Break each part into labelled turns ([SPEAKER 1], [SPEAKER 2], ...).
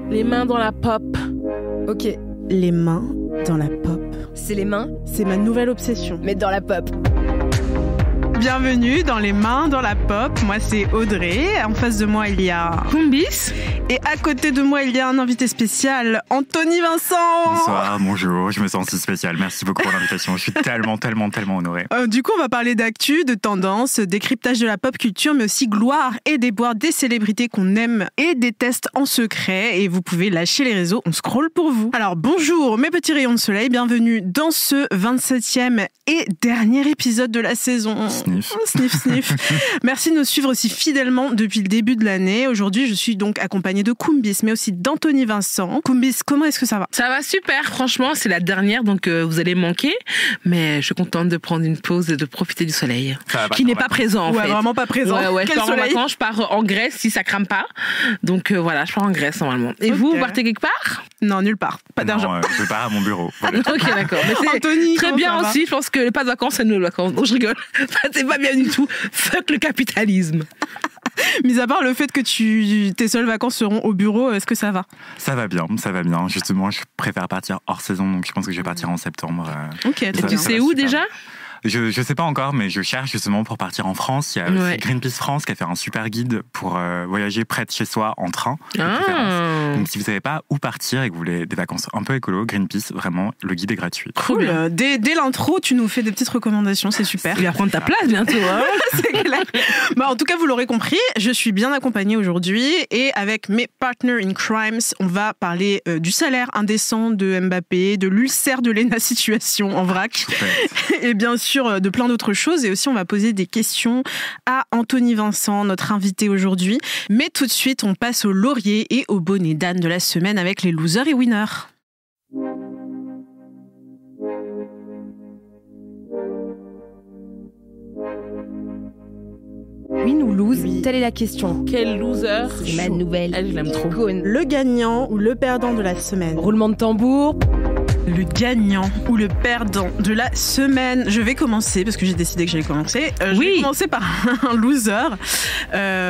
[SPEAKER 1] Les mains dans la pop.
[SPEAKER 2] Ok,
[SPEAKER 3] Les mains dans la pop.
[SPEAKER 2] c'est les mains,
[SPEAKER 3] C'est ma nouvelle obsession.
[SPEAKER 2] mais dans la pop.
[SPEAKER 3] Bienvenue dans Les mains dans la pop. Moi, c'est Audrey. En face de moi, il y a
[SPEAKER 1] Kumbis.
[SPEAKER 3] Et à côté de moi, il y a un invité spécial, Anthony Vincent.
[SPEAKER 4] Bonsoir, bonjour, je me sens si spécial. Merci beaucoup pour l'invitation. Je suis tellement honoré.
[SPEAKER 3] Du coup, on va parler d'actu, de tendances, décryptage de la pop culture, mais aussi gloire et déboire des célébrités qu'on aime et déteste en secret. Et vous pouvez lâcher les réseaux, on scrolle pour vous. Alors, bonjour mes petits rayons de soleil, bienvenue dans ce 27e et dernier épisode de la saison. Sniff. Merci de nous suivre aussi fidèlement depuis le début de l'année. Aujourd'hui, je suis donc accompagnée de Kumbis, mais aussi d'Anthony Vincent. Kumbis, comment est-ce que ça va ?
[SPEAKER 1] Ça va super, franchement, c'est la dernière, donc vous allez manquer. Mais je suis contente de prendre une pause et de profiter du soleil. Qui n'est pas présent, en fait.
[SPEAKER 3] Vraiment pas présent.
[SPEAKER 1] Ouais,
[SPEAKER 3] Quel
[SPEAKER 1] je pars
[SPEAKER 3] soleil ?
[SPEAKER 1] en vacances, je pars en Grèce si ça crame pas. Donc voilà, je pars en Grèce normalement. Et vous partez quelque part ?
[SPEAKER 3] Non, nulle part. Pas d'argent.
[SPEAKER 4] Je pars à mon bureau. Voilà.
[SPEAKER 1] Ok, d'accord. Mais c'est
[SPEAKER 3] Anthony,
[SPEAKER 1] très
[SPEAKER 3] comment
[SPEAKER 1] bien
[SPEAKER 3] ça va ?
[SPEAKER 1] aussi. Je pense que pas de vacances, c'est nos vacances. Donc je rigole. C'est pas bien du tout. Fuck le capitalisme.
[SPEAKER 3] Mis à part le fait que tes seules vacances seront au bureau, est-ce que ça va ?
[SPEAKER 4] Ça va bien. Justement, je préfère partir hors saison, donc je pense que je vais partir en septembre.
[SPEAKER 3] Ok.
[SPEAKER 1] Et tu sais où déjà ?
[SPEAKER 4] Je sais pas encore, mais je cherche justement pour partir en France. Il y a aussi Greenpeace France qui a fait un super guide pour voyager près de chez soi en train. Donc si vous savez pas où partir et que vous voulez des vacances un peu écolo, Greenpeace, vraiment, le guide est gratuit.
[SPEAKER 3] Cool. Dès l'intro, tu nous fais des petites recommandations, c'est super.
[SPEAKER 1] Tu vas prendre ta place bientôt. Hein.
[SPEAKER 3] C'est clair. En tout cas, vous l'aurez compris, je suis bien accompagnée aujourd'hui et avec mes partners in crimes, on va parler du salaire indécent de Mbappé, de l'ulcère de Lena situation en vrac et bien sûr de plein d'autres choses. Et aussi, on va poser des questions à Anthony Vincent, notre invité aujourd'hui. Mais tout de suite, on passe au laurier et au bonnet d'âne de la semaine avec les losers et winners.
[SPEAKER 2] Win ou lose, telle est la question.
[SPEAKER 1] Quel loser.
[SPEAKER 2] C'est ma nouvelle.
[SPEAKER 1] Elle, je l'aime trop.
[SPEAKER 2] Icône.
[SPEAKER 3] Le gagnant ou le perdant de la semaine.
[SPEAKER 2] Roulement de tambour.
[SPEAKER 3] Le gagnant ou le perdant de la semaine. Je vais commencer parce que j'ai décidé que j'allais commencer. Je vais commencer par un loser.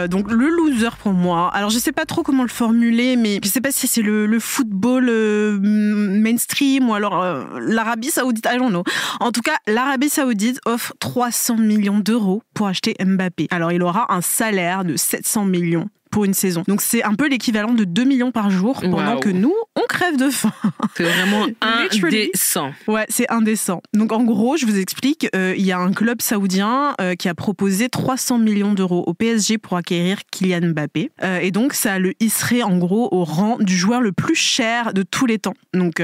[SPEAKER 3] Donc le loser pour moi. Alors je sais pas trop comment le formuler, mais je sais pas si c'est le football mainstream ou alors l'Arabie Saoudite. I don't know. En tout cas, l'Arabie Saoudite offre 300 millions d'euros pour acheter Mbappé. Alors il aura un salaire de 700 millions. Pour une saison. Donc c'est un peu l'équivalent de 2 millions par jour pendant que nous, on crève de faim.
[SPEAKER 1] C'est vraiment indécent.
[SPEAKER 3] Ouais, c'est indécent. Donc en gros, je vous explique, il y a un club saoudien qui a proposé 300 millions d'euros au PSG pour acquérir Kylian Mbappé. Et donc ça le hisserait en gros au rang du joueur le plus cher de tous les temps. Donc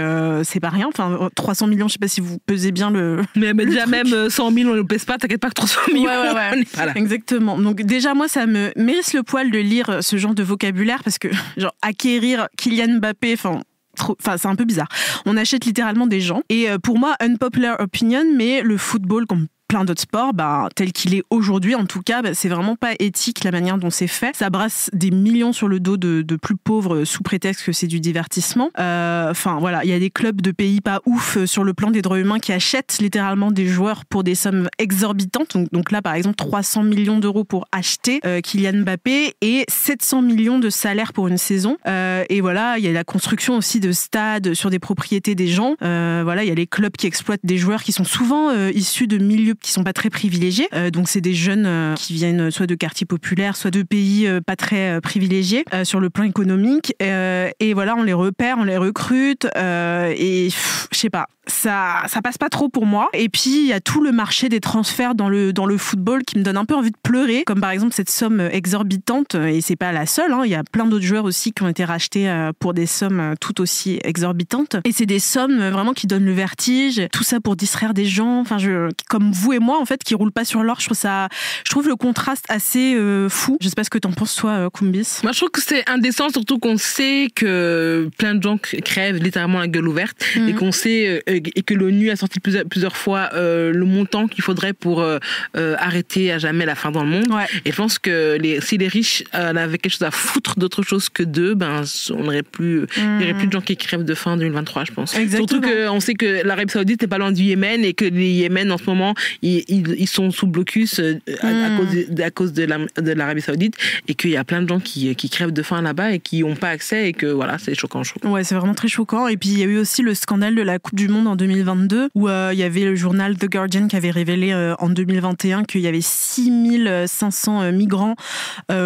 [SPEAKER 3] c'est pas rien. Enfin, 300 millions, je sais pas si vous pesez bien le...
[SPEAKER 1] Mais déjà même 100 000, on ne le pèse pas, t'inquiète pas que 300 millions.
[SPEAKER 3] Ouais.
[SPEAKER 1] Voilà.
[SPEAKER 3] Exactement. Donc déjà, moi, ça me mérite le poil de lire ce genre de vocabulaire parce que genre acquérir Kylian Mbappé, c'est un peu bizarre. On achète littéralement des gens. Et pour moi, unpopular opinion, mais le football, comme plein d'autres sports, tel qu'il est aujourd'hui, en tout cas, c'est vraiment pas éthique la manière dont c'est fait. Ça brasse des millions sur le dos de plus pauvres sous prétexte que c'est du divertissement. Voilà, il y a des clubs de pays pas ouf sur le plan des droits humains qui achètent littéralement des joueurs pour des sommes exorbitantes. Donc là, par exemple, 300 millions d'euros pour acheter Kylian Mbappé et 700 millions de salaire pour une saison. Et voilà, il y a la construction aussi de stades sur des propriétés des gens. Voilà, il y a les clubs qui exploitent des joueurs qui sont souvent issus de milieux qui sont pas très privilégiés. Donc c'est des jeunes qui viennent soit de quartiers populaires, soit de pays pas très privilégiés sur le plan économique. Et voilà, on les repère, on les recrute. Et je sais pas, ça passe pas trop pour moi. Et puis il y a tout le marché des transferts dans le football qui me donne un peu envie de pleurer. Comme par exemple cette somme exorbitante. Et c'est pas la seule. Il y a plein d'autres joueurs aussi qui ont été rachetés pour des sommes tout aussi exorbitantes. Et c'est des sommes vraiment qui donnent le vertige. Tout ça pour distraire des gens. Enfin, comme vous et moi, en fait, qui roulent pas sur l'or. Je trouve le contraste assez fou. Je sais pas ce que t'en penses, toi, Kumbis.
[SPEAKER 1] Moi, je trouve que c'est indécent, surtout qu'on sait que plein de gens crèvent littéralement la gueule ouverte et qu'on sait et que l'ONU a sorti plusieurs fois le montant qu'il faudrait pour arrêter à jamais la faim dans le monde. Ouais. Et je pense que si les riches avaient quelque chose à foutre d'autre chose que d'eux, on n'aurait plus, il y aurait plus de gens qui crèvent de faim en 2023, je pense.
[SPEAKER 3] Exactement.
[SPEAKER 1] Surtout qu'on sait que l'Arabie Saoudite n'est pas loin du Yémen et que les Yémen en ce moment ils sont sous blocus à cause de l'Arabie Saoudite et qu'il y a plein de gens qui crèvent de faim là-bas et qui n'ont pas accès et que voilà, c'est choquant.
[SPEAKER 3] Ouais, c'est vraiment très choquant. Et puis il y a eu aussi le scandale de la Coupe du Monde en 2022 où il y avait le journal The Guardian qui avait révélé en 2021 qu'il y avait 6500 migrants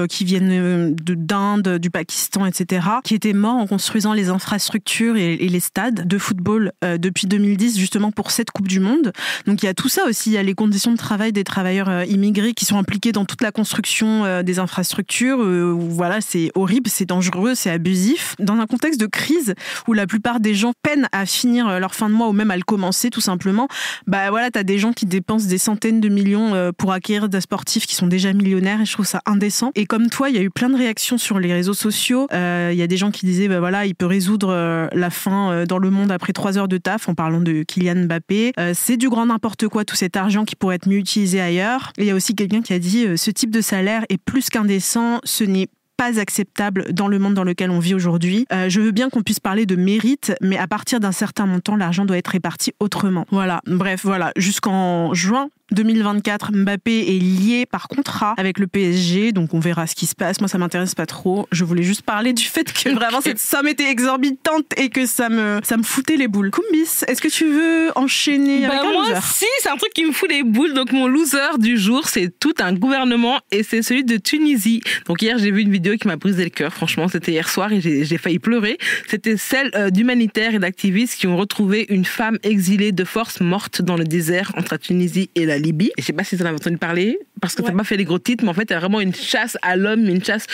[SPEAKER 3] qui viennent d'Inde, du Pakistan, etc., qui étaient morts en construisant les infrastructures et les stades de football depuis 2010, justement pour cette Coupe du Monde. Donc il y a tout ça aussi, il y a les conditions de travail des travailleurs immigrés qui sont impliqués dans toute la construction des infrastructures. Voilà, c'est horrible, c'est dangereux, c'est abusif. Dans un contexte de crise où la plupart des gens peinent à finir leur fin de mois ou même à le commencer tout simplement, bah voilà, t'as des gens qui dépensent des centaines de millions pour acquérir des sportifs qui sont déjà millionnaires et je trouve ça indécent. Et comme toi, il y a eu plein de réactions sur les réseaux sociaux. Il y a des gens qui disaient, bah voilà, il peut résoudre la faim dans le monde après 3 heures de taf en parlant de Kylian Mbappé. C'est du grand n'importe quoi, tout cet argent qui pourrait être mieux utilisé ailleurs. Et il y a aussi quelqu'un qui a dit, ce type de salaire est plus qu'indécent, ce n'est pas acceptable dans le monde dans lequel on vit aujourd'hui. Je veux bien qu'on puisse parler de mérite, mais à partir d'un certain montant, l'argent doit être réparti autrement. Voilà, bref, voilà. Jusqu'en juin 2024, Mbappé est lié par contrat avec le PSG, donc on verra ce qui se passe. Moi, ça m'intéresse pas trop. Je voulais juste parler du fait que vraiment cette somme était exorbitante et que ça me foutait les boules. Kumbis, est-ce que tu veux enchaîner avec un
[SPEAKER 1] moi,
[SPEAKER 3] loser?
[SPEAKER 1] Si, c'est un truc qui me fout les boules. Donc mon loser du jour, c'est tout un gouvernement et c'est celui de Tunisie. Donc hier, j'ai vu une vidéo qui m'a brisé le cœur. Franchement, c'était hier soir et j'ai failli pleurer. C'était celle d'humanitaires et d'activistes qui ont retrouvé une femme exilée de force morte dans le désert entre la Tunisie et la Libye. Et je sais pas si vous en avez entendu parler, parce que ça n'a pas fait les gros titres, mais en fait, il y a vraiment une chasse à l'homme, une chasse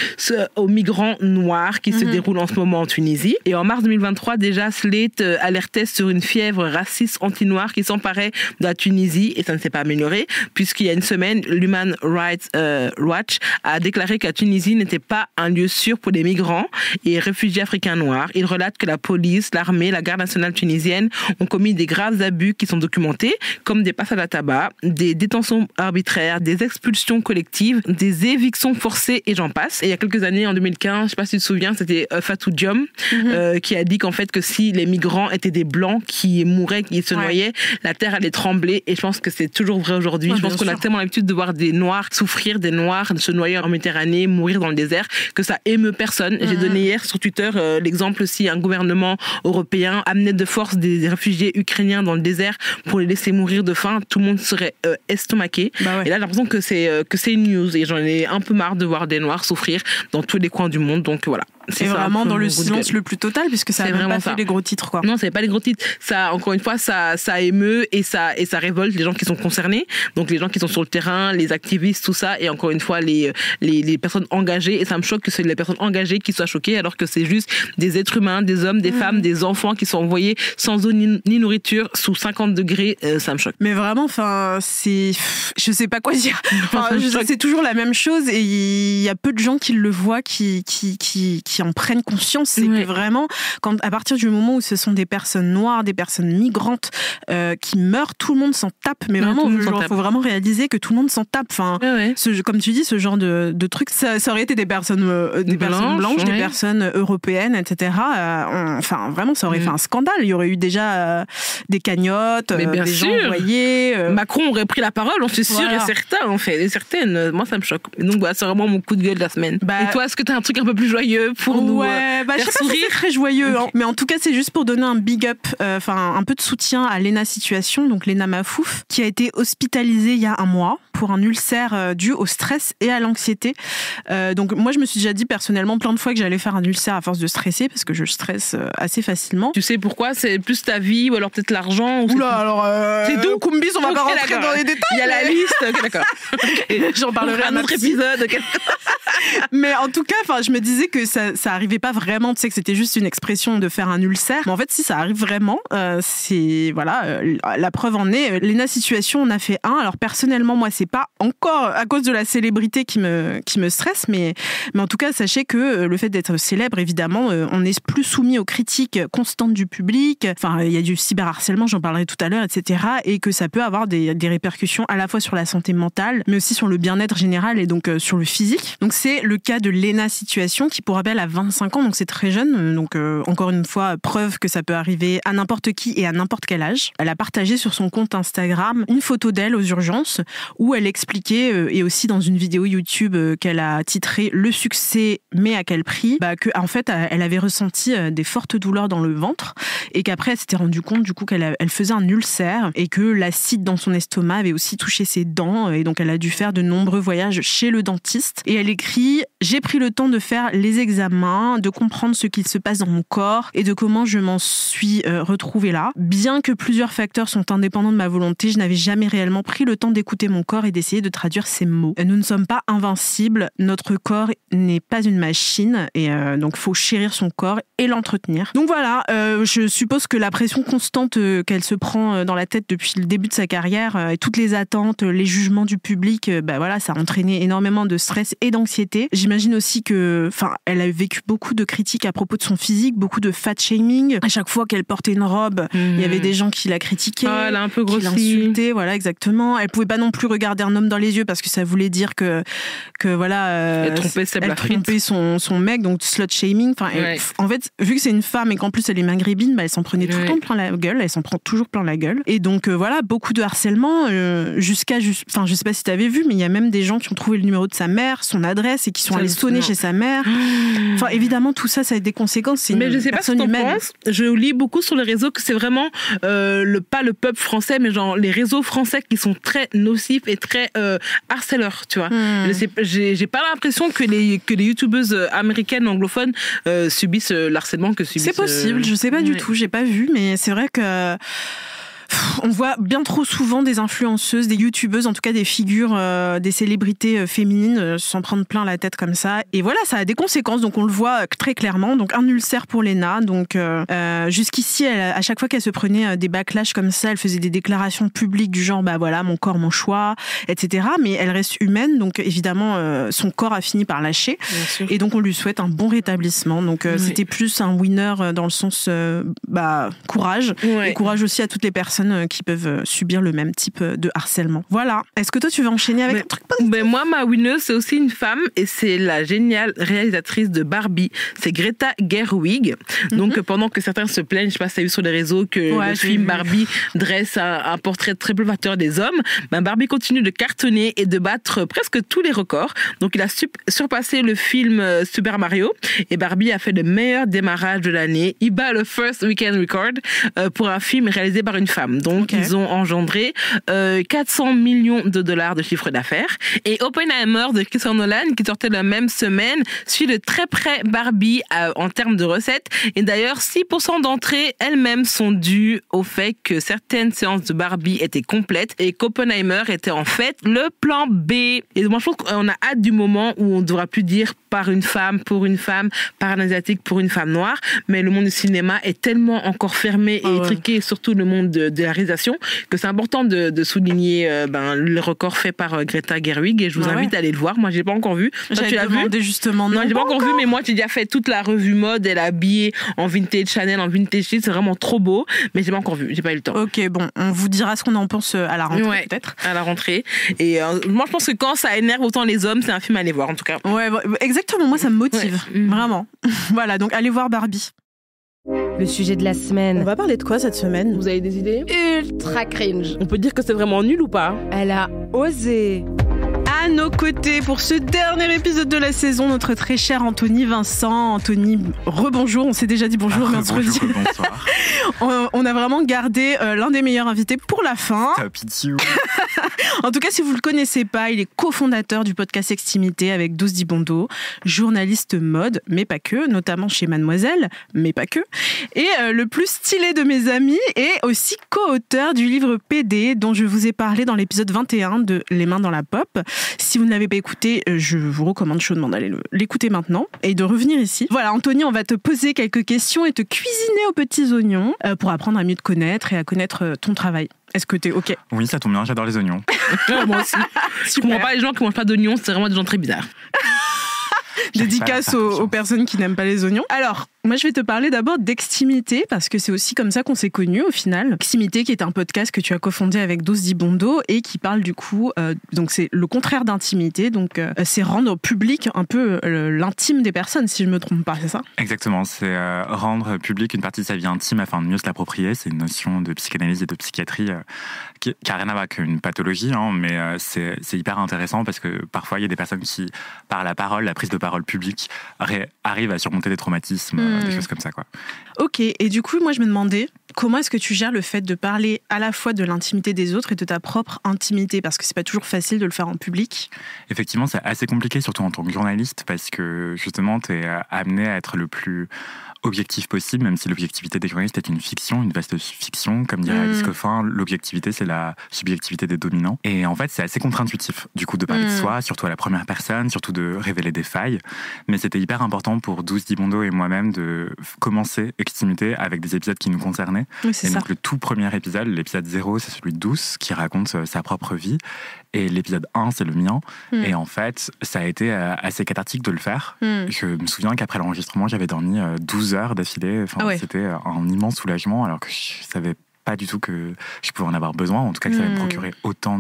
[SPEAKER 1] aux migrants noirs qui se déroule en ce moment en Tunisie. Et en mars 2023, déjà, Slate alertait sur une fièvre raciste anti-noire qui s'emparait de la Tunisie, et ça ne s'est pas amélioré, puisqu'il y a une semaine, l'Human Rights Watch a déclaré que la Tunisie n'était pas un lieu sûr pour les migrants et réfugiés africains noirs. Il relate que la police, l'armée, la garde nationale tunisienne ont commis des graves abus qui sont documentés, comme des passages à tabac, des détentions arbitraires, des expulsions collectives, des évictions forcées et j'en passe. Et il y a quelques années, en 2015, je sais pas si tu te souviens, c'était Fatou Diom qui a dit qu'en fait que si les migrants étaient des blancs qui mouraient, qui se noyaient, la terre allait trembler. Et je pense que c'est toujours vrai aujourd'hui. Je pense qu'on a tellement l'habitude de voir des noirs souffrir, des noirs se noyer en Méditerranée, mourir dans le désert, que ça émeut personne. J'ai donné hier sur Twitter l'exemple si un gouvernement européen amenait de force des réfugiés ukrainiens dans le désert pour les laisser mourir de faim, tout le monde serait estomaqué. Bah ouais. Et là, j'ai l'impression que c'est une news et j'en ai un peu marre de voir des noirs souffrir dans tous les coins du monde. Donc voilà.
[SPEAKER 3] C'est vraiment dans le silence le plus total, puisque ça n'a même pas fait les gros titres, quoi.
[SPEAKER 1] Non, c'est pas les gros titres. Ça, encore une fois, ça émeut et ça révolte les gens qui sont concernés. Donc, les gens qui sont sur le terrain, les activistes, tout ça. Et encore une fois, les personnes engagées. Et ça me choque que c'est les personnes engagées qui soient choquées, alors que c'est juste des êtres humains, des hommes, des femmes, des enfants qui sont envoyés sans eau ni nourriture, sous 50 degrés. Ça me choque.
[SPEAKER 3] Mais vraiment, enfin, je sais pas quoi dire. Enfin, c'est toujours la même chose et il y a peu de gens qui le voient, qui en prennent conscience. C'est que vraiment, à partir du moment où ce sont des personnes noires, des personnes migrantes qui meurent, tout le monde s'en tape. Mais vraiment, il faut vraiment réaliser que tout le monde s'en tape. Enfin, comme tu dis, ce genre de truc, ça aurait été des personnes blanches, des personnes européennes, etc. Enfin, vraiment, ça aurait fait un scandale. Il y aurait eu déjà des cagnottes, des gens envoyés.
[SPEAKER 1] Macron aurait pris la parole, on suis sûr, et certains, en fait, et certaines. Moi, ça me choque. Donc, c'est vraiment mon coup de gueule de la semaine. Et toi, est-ce que tu as un truc un peu plus joyeux pour nous
[SPEAKER 3] je sais pas si c'est très joyeux, mais en tout cas, c'est juste pour donner un big up, un peu de soutien à Lena Situation, donc Lena Mafouf, qui a été hospitalisée il y a un mois pour un ulcère dû au stress et à l'anxiété. Donc, moi, je me suis déjà dit personnellement plein de fois que j'allais faire un ulcère à force de stresser, parce que je stresse assez facilement.
[SPEAKER 1] Tu sais pourquoi? C'est plus ta vie ou alors peut-être l'argent?
[SPEAKER 3] C'est tout, Kumbis, on va pas rentrer dans les détails.
[SPEAKER 1] Il y a la liste, d'accord.
[SPEAKER 3] J'en parlerai
[SPEAKER 1] un autre épisode.
[SPEAKER 3] Mais en tout cas, je me disais que ça arrivait pas vraiment, tu sais, que c'était juste une expression de faire un ulcère. Mais en fait, si ça arrive vraiment, la preuve en est. Lena Situation, on a fait un. Alors personnellement, moi, c'est pas encore à cause de la célébrité qui me stresse, mais en tout cas, sachez que le fait d'être célèbre, évidemment, on est plus soumis aux critiques constantes du public. Enfin, il y a du cyberharcèlement, j'en parlerai tout à l'heure, etc. Et que ça peut avoir des répercussions à la fois sur la santé mentale, mais aussi sur le bien-être général et donc sur le physique. Donc c'est le cas de Lena Situation, qui pour rappel a 25 ans, donc c'est très jeune. Donc encore une fois, preuve que ça peut arriver à n'importe qui et à n'importe quel âge. Elle a partagé sur son compte Instagram une photo d'elle aux urgences où elle expliquait, et aussi dans une vidéo YouTube qu'elle a titrée « Le succès, mais à quel prix ?» que en fait, elle avait ressenti des fortes douleurs dans le ventre et qu'après, elle s'était rendue compte du coup qu'elle faisait un ulcère et que l'acide dans son estomac avait aussi touché ses dents et donc elle a dû faire de nombreux voyages chez le dentiste. Et elle écrit « J'ai pris le temps de faire les examens, de comprendre ce qu'il se passe dans mon corps et de comment je m'en suis retrouvée là. Bien que plusieurs facteurs sont indépendants de ma volonté, je n'avais jamais réellement pris le temps d'écouter mon corps et d'essayer de traduire ces mots. Nous ne sommes pas invincibles, notre corps n'est pas une machine et donc faut chérir son corps et l'entretenir. » Donc voilà, je suppose que la pression constante qu'elle se prend dans la tête depuis le début de sa carrière et toutes les attentes, les jugements du public, voilà, ça a entraîné énormément de stress et d'anxiété. J'imagine aussi que, elle a vécu beaucoup de critiques à propos de son physique, beaucoup de fat shaming. À chaque fois qu'elle portait une robe, il y avait des gens qui la critiquaient,
[SPEAKER 1] elle a un peu grossi,
[SPEAKER 3] qui l'insultaient, voilà, exactement. Elle pouvait pas non plus regarder un homme dans les yeux parce que ça voulait dire que voilà,
[SPEAKER 1] elle trompait
[SPEAKER 3] son mec, donc slut shaming. En fait, vu que c'est une femme et qu'en plus elle est maghrébine, elle s'en prenait tout le temps plein la gueule, elle s'en prend toujours plein la gueule. Et donc voilà, beaucoup de harcèlement je sais pas si t'avais vu, mais il y a même des gens qui ont trouvé le numéro de sa mère, son adresse et qui sont allés sonner chez sa mère. Évidemment, tout ça a des conséquences.
[SPEAKER 1] Mais je sais pas ce que t'en penses. Je lis beaucoup sur les réseaux que c'est vraiment pas le peuple français, mais genre les réseaux français qui sont très nocifs et très harceleurs, tu vois. J'ai pas l'impression que les youtubeuses américaines anglophones subissent l'harcèlement que subissent.
[SPEAKER 3] C'est possible, je sais pas du tout, j'ai pas vu, mais c'est vrai que on voit bien trop souvent des influenceuses, des youtubeuses, en tout cas des figures, des célébrités féminines s'en prendre plein la tête comme ça. Et voilà, ça a des conséquences, donc on le voit très clairement. Donc un ulcère pour Lena. Donc jusqu'ici, à chaque fois qu'elle se prenait des backlash comme ça, elle faisait des déclarations publiques du genre, voilà, mon corps, mon choix, etc. Mais elle reste humaine, donc évidemment, son corps a fini par lâcher. Et donc on lui souhaite un bon rétablissement. Donc c'était plus un winner dans le sens courage. Et courage aussi à toutes les personnes qui peuvent subir le même type de harcèlement. Voilà. Est-ce que toi, tu veux enchaîner avec un truc positif ?
[SPEAKER 1] Moi, ma winner, c'est aussi une femme et c'est la géniale réalisatrice de Barbie. C'est Greta Gerwig. Donc, pendant que certains se plaignent, je sais pas si tu as vu sur les réseaux que le film Barbie dresse un portrait très provocateur des hommes, Barbie continue de cartonner et de battre presque tous les records. Donc, il a surpassé le film Super Mario et Barbie a fait le meilleur démarrage de l'année. Il bat le First Weekend Record pour un film réalisé par une femme. Donc, ils ont engendré 400 millions de dollars de chiffre d'affaires. Et Oppenheimer de Christopher Nolan, qui sortait la même semaine, suit de très près Barbie en termes de recettes. Et d'ailleurs, 6% d'entrées elles-mêmes sont dues au fait que certaines séances de Barbie étaient complètes et qu'Oppenheimer était en fait le plan B. Et moi, je trouve qu'on a hâte du moment où on ne devra plus dire par une femme, pour une femme, par un asiatique, pour une femme noire. Mais le monde du cinéma est tellement encore fermé et étriqué, surtout le monde de la réalisation, que c'est important de souligner le record fait par Greta Gerwig. Et je vous invite à aller le voir. Moi, j'ai pas encore vu. Toi, tu l'as vu ?
[SPEAKER 3] Justement,
[SPEAKER 1] non, j'ai pas encore vu, mais moi, j'ai déjà fait toute la revue mode. Elle est habillée en vintage Chanel, en vintage shit. C'est vraiment trop beau. Mais j'ai pas encore vu. J'ai pas eu le temps.
[SPEAKER 3] Ok, bon, on vous dira ce qu'on en pense à la rentrée, peut-être.
[SPEAKER 1] À la rentrée. Et moi, je pense que quand ça énerve autant les hommes, c'est un film à aller voir, en tout cas.
[SPEAKER 3] Ouais, exactement. Moi, ça me motive. Vraiment. Voilà, donc allez voir Barbie.
[SPEAKER 2] Le sujet de la semaine.
[SPEAKER 3] On va parler de quoi cette semaine ?
[SPEAKER 1] Vous avez des idées ?
[SPEAKER 2] Ultra cringe.
[SPEAKER 1] On peut dire que c'est vraiment nul ou pas ?
[SPEAKER 2] Elle a osé.
[SPEAKER 3] À nos côtés pour ce dernier épisode de la saison, notre très cher Anthony Vincent. Anthony, rebonjour, on s'est déjà dit bonjour, mais on se redit.
[SPEAKER 4] Bonsoir.
[SPEAKER 3] On a vraiment gardé l'un des meilleurs invités pour la fin. En tout cas, si vous ne le connaissez pas, il est cofondateur du podcast Extimité avec 12 Dibondo, journaliste mode, mais pas que, notamment chez Mademoiselle, mais pas que. Et le plus stylé de mes amis et aussi co-auteur du livre PD dont je vous ai parlé dans l'épisode 21 de Les mains dans la pop. Si vous ne l'avez pas écouté, je vous recommande chaudement d'aller l'écouter maintenant et de revenir ici. Voilà, Anthony, on va te poser quelques questions et te cuisiner aux petits oignons pour apprendre à mieux te connaître et à connaître ton travail. Est-ce que t'es OK?
[SPEAKER 4] Oui, ça tombe bien, j'adore les oignons.
[SPEAKER 1] Moi aussi. Je comprends pas les gens qui mangent pas d'oignons, c'est vraiment des gens très bizarres.
[SPEAKER 3] Dédicace aux personnes qui n'aiment pas les oignons. Alors, moi, je vais te parler d'abord d'Extimité, parce que c'est aussi comme ça qu'on s'est connus au final. Extimité, qui est un podcast que tu as cofondé avec Dose Dibondo et qui parle du coup, donc c'est le contraire d'intimité, donc c'est rendre public un peu l'intime des personnes, si je me trompe pas, c'est ça? Exactement,
[SPEAKER 4] c'est rendre public une partie de sa vie intime afin de mieux se l'approprier. C'est une notion de psychanalyse et de psychiatrie qui n'a rien à voir avec une pathologie, hein, mais c'est hyper intéressant parce que parfois il y a des personnes qui, par la parole, la prise de parole publique, arrivent à surmonter des traumatismes, des choses comme ça, quoi.
[SPEAKER 3] Ok, et du coup, moi je me demandais, comment est-ce que tu gères le fait de parler à la fois de l'intimité des autres et de ta propre intimité, parce que c'est pas toujours facile de le faire en public?
[SPEAKER 4] Effectivement, c'est assez compliqué, surtout en tant que journaliste, parce que justement, tu es amené à être le plus objectif possible, même si l'objectivité des journalistes est une fiction, une vaste fiction. Comme dirait Alice Coffin, l'objectivité, c'est la subjectivité des dominants. Et en fait, c'est assez contre-intuitif, du coup, de parler de soi, surtout à la première personne, surtout de révéler des failles. Mais c'était hyper important pour Dose Dibondo et moi-même de commencer Extimité avec des épisodes qui nous concernaient.
[SPEAKER 3] Oui,
[SPEAKER 4] et donc, le tout premier épisode, l'épisode 0, c'est celui de Douce, qui raconte sa propre vie. Et l'épisode 1, c'est le mien. Et en fait, ça a été assez cathartique de le faire. Je me souviens qu'après l'enregistrement, j'avais dormi 12 heures d'affilée. Enfin, c'était un immense soulagement, alors que je savais pas du tout que je pouvais en avoir besoin, en tout cas que ça allait me procurer autant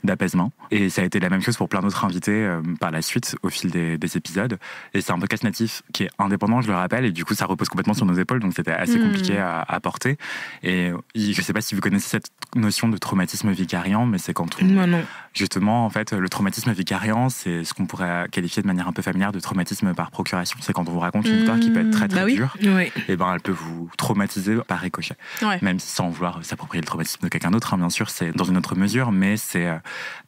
[SPEAKER 4] d'apaisement. Et ça a été la même chose pour plein d'autres invités par la suite, au fil des épisodes. Et c'est un podcast natif qui est indépendant, je le rappelle, et du coup ça repose complètement sur nos épaules, donc c'était assez compliqué à porter. Et je sais pas si vous connaissez cette notion de traumatisme vicariant, mais c'est quand on... Justement, en fait, le traumatisme vicariant, c'est ce qu'on pourrait qualifier de manière un peu familière de traumatisme par procuration. C'est quand on vous raconte une histoire qui peut être très très dure, et ben elle peut vous traumatiser par ricochet. Même sans vouloir s'approprier le traumatisme de quelqu'un d'autre, hein, bien sûr, c'est dans une autre mesure, mais c'est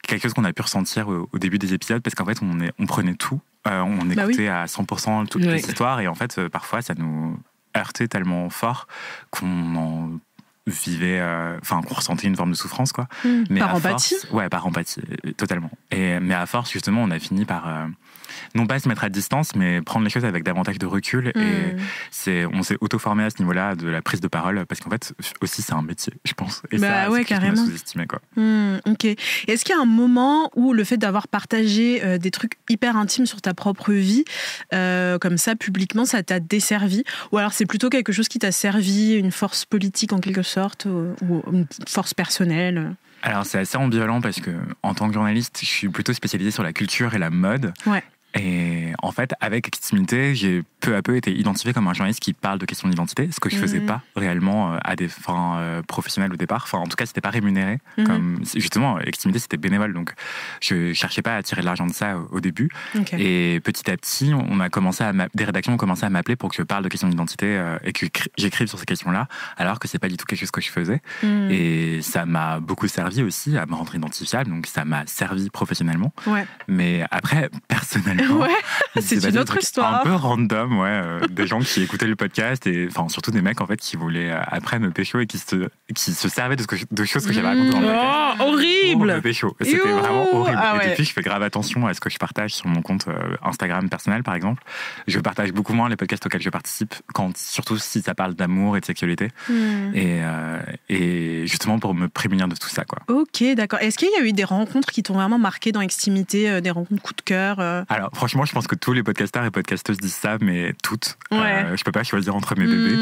[SPEAKER 4] quelque chose qu'on a pu ressentir au début des épisodes, parce qu'en fait, on prenait tout, on écoutait à 100% toutes les histoires, et en fait, parfois, ça nous heurtait tellement fort qu'on en vivait, qu'on ressentait une forme de souffrance, quoi. Mais
[SPEAKER 3] par empathie.
[SPEAKER 4] Ouais, par empathie, totalement. Mais à force, justement, on a fini par non pas se mettre à distance, mais prendre les choses avec davantage de recul. Et on s'est auto-formé à ce niveau-là de la prise de parole, parce qu'en fait, aussi, c'est un métier, je pense. Et ça, c'est carrément sous-estimé, quoi.
[SPEAKER 3] Ok. Est-ce qu'il y a un moment où le fait d'avoir partagé des trucs hyper intimes sur ta propre vie, comme ça, publiquement, ça t'a desservi? Ou alors c'est plutôt quelque chose qui t'a servi, une force politique en quelque sorte, ou une force personnelle?
[SPEAKER 4] Alors c'est assez ambivalent, parce que en tant que journaliste, je suis plutôt spécialisée sur la culture et la mode. Et en fait, avec Extimité, j'ai peu à peu été identifié comme un journaliste qui parle de questions d'identité, ce que je faisais pas réellement à des fins professionnelles au départ. Enfin, en tout cas, c'était pas rémunéré. Comme, justement, Extimité, c'était bénévole, donc je cherchais pas à tirer de l'argent de ça au début. Et petit à petit, des rédactions ont commencé à m'appeler pour que je parle de questions d'identité et que j'écrive sur ces questions-là, alors que c'est pas du tout quelque chose que je faisais. Et ça m'a beaucoup servi aussi à me rendre identifiable, donc ça m'a servi professionnellement. Mais après, personnellement,
[SPEAKER 3] c'est une autre histoire.
[SPEAKER 4] Un peu random, des gens qui écoutaient le podcast, et enfin surtout des mecs en fait qui voulaient après me pécho et qui se servaient de choses que j'avais racontées dans le podcast.
[SPEAKER 1] Horrible.
[SPEAKER 4] Pour me pécho. C'était vraiment horrible. Et depuis, je fais grave attention à ce que je partage sur mon compte Instagram personnel, par exemple. Je partage beaucoup moins les podcasts auxquels je participe, surtout si ça parle d'amour et de sexualité. Et justement pour me prémunir de tout ça, quoi.
[SPEAKER 3] Ok, d'accord. Est-ce qu'il y a eu des rencontres qui t'ont vraiment marqué dans Extimité, des rencontres coup de cœur?
[SPEAKER 4] Alors franchement, je pense que tous les podcasteurs et podcasteuses disent ça, mais toutes. Je peux pas choisir entre mes bébés.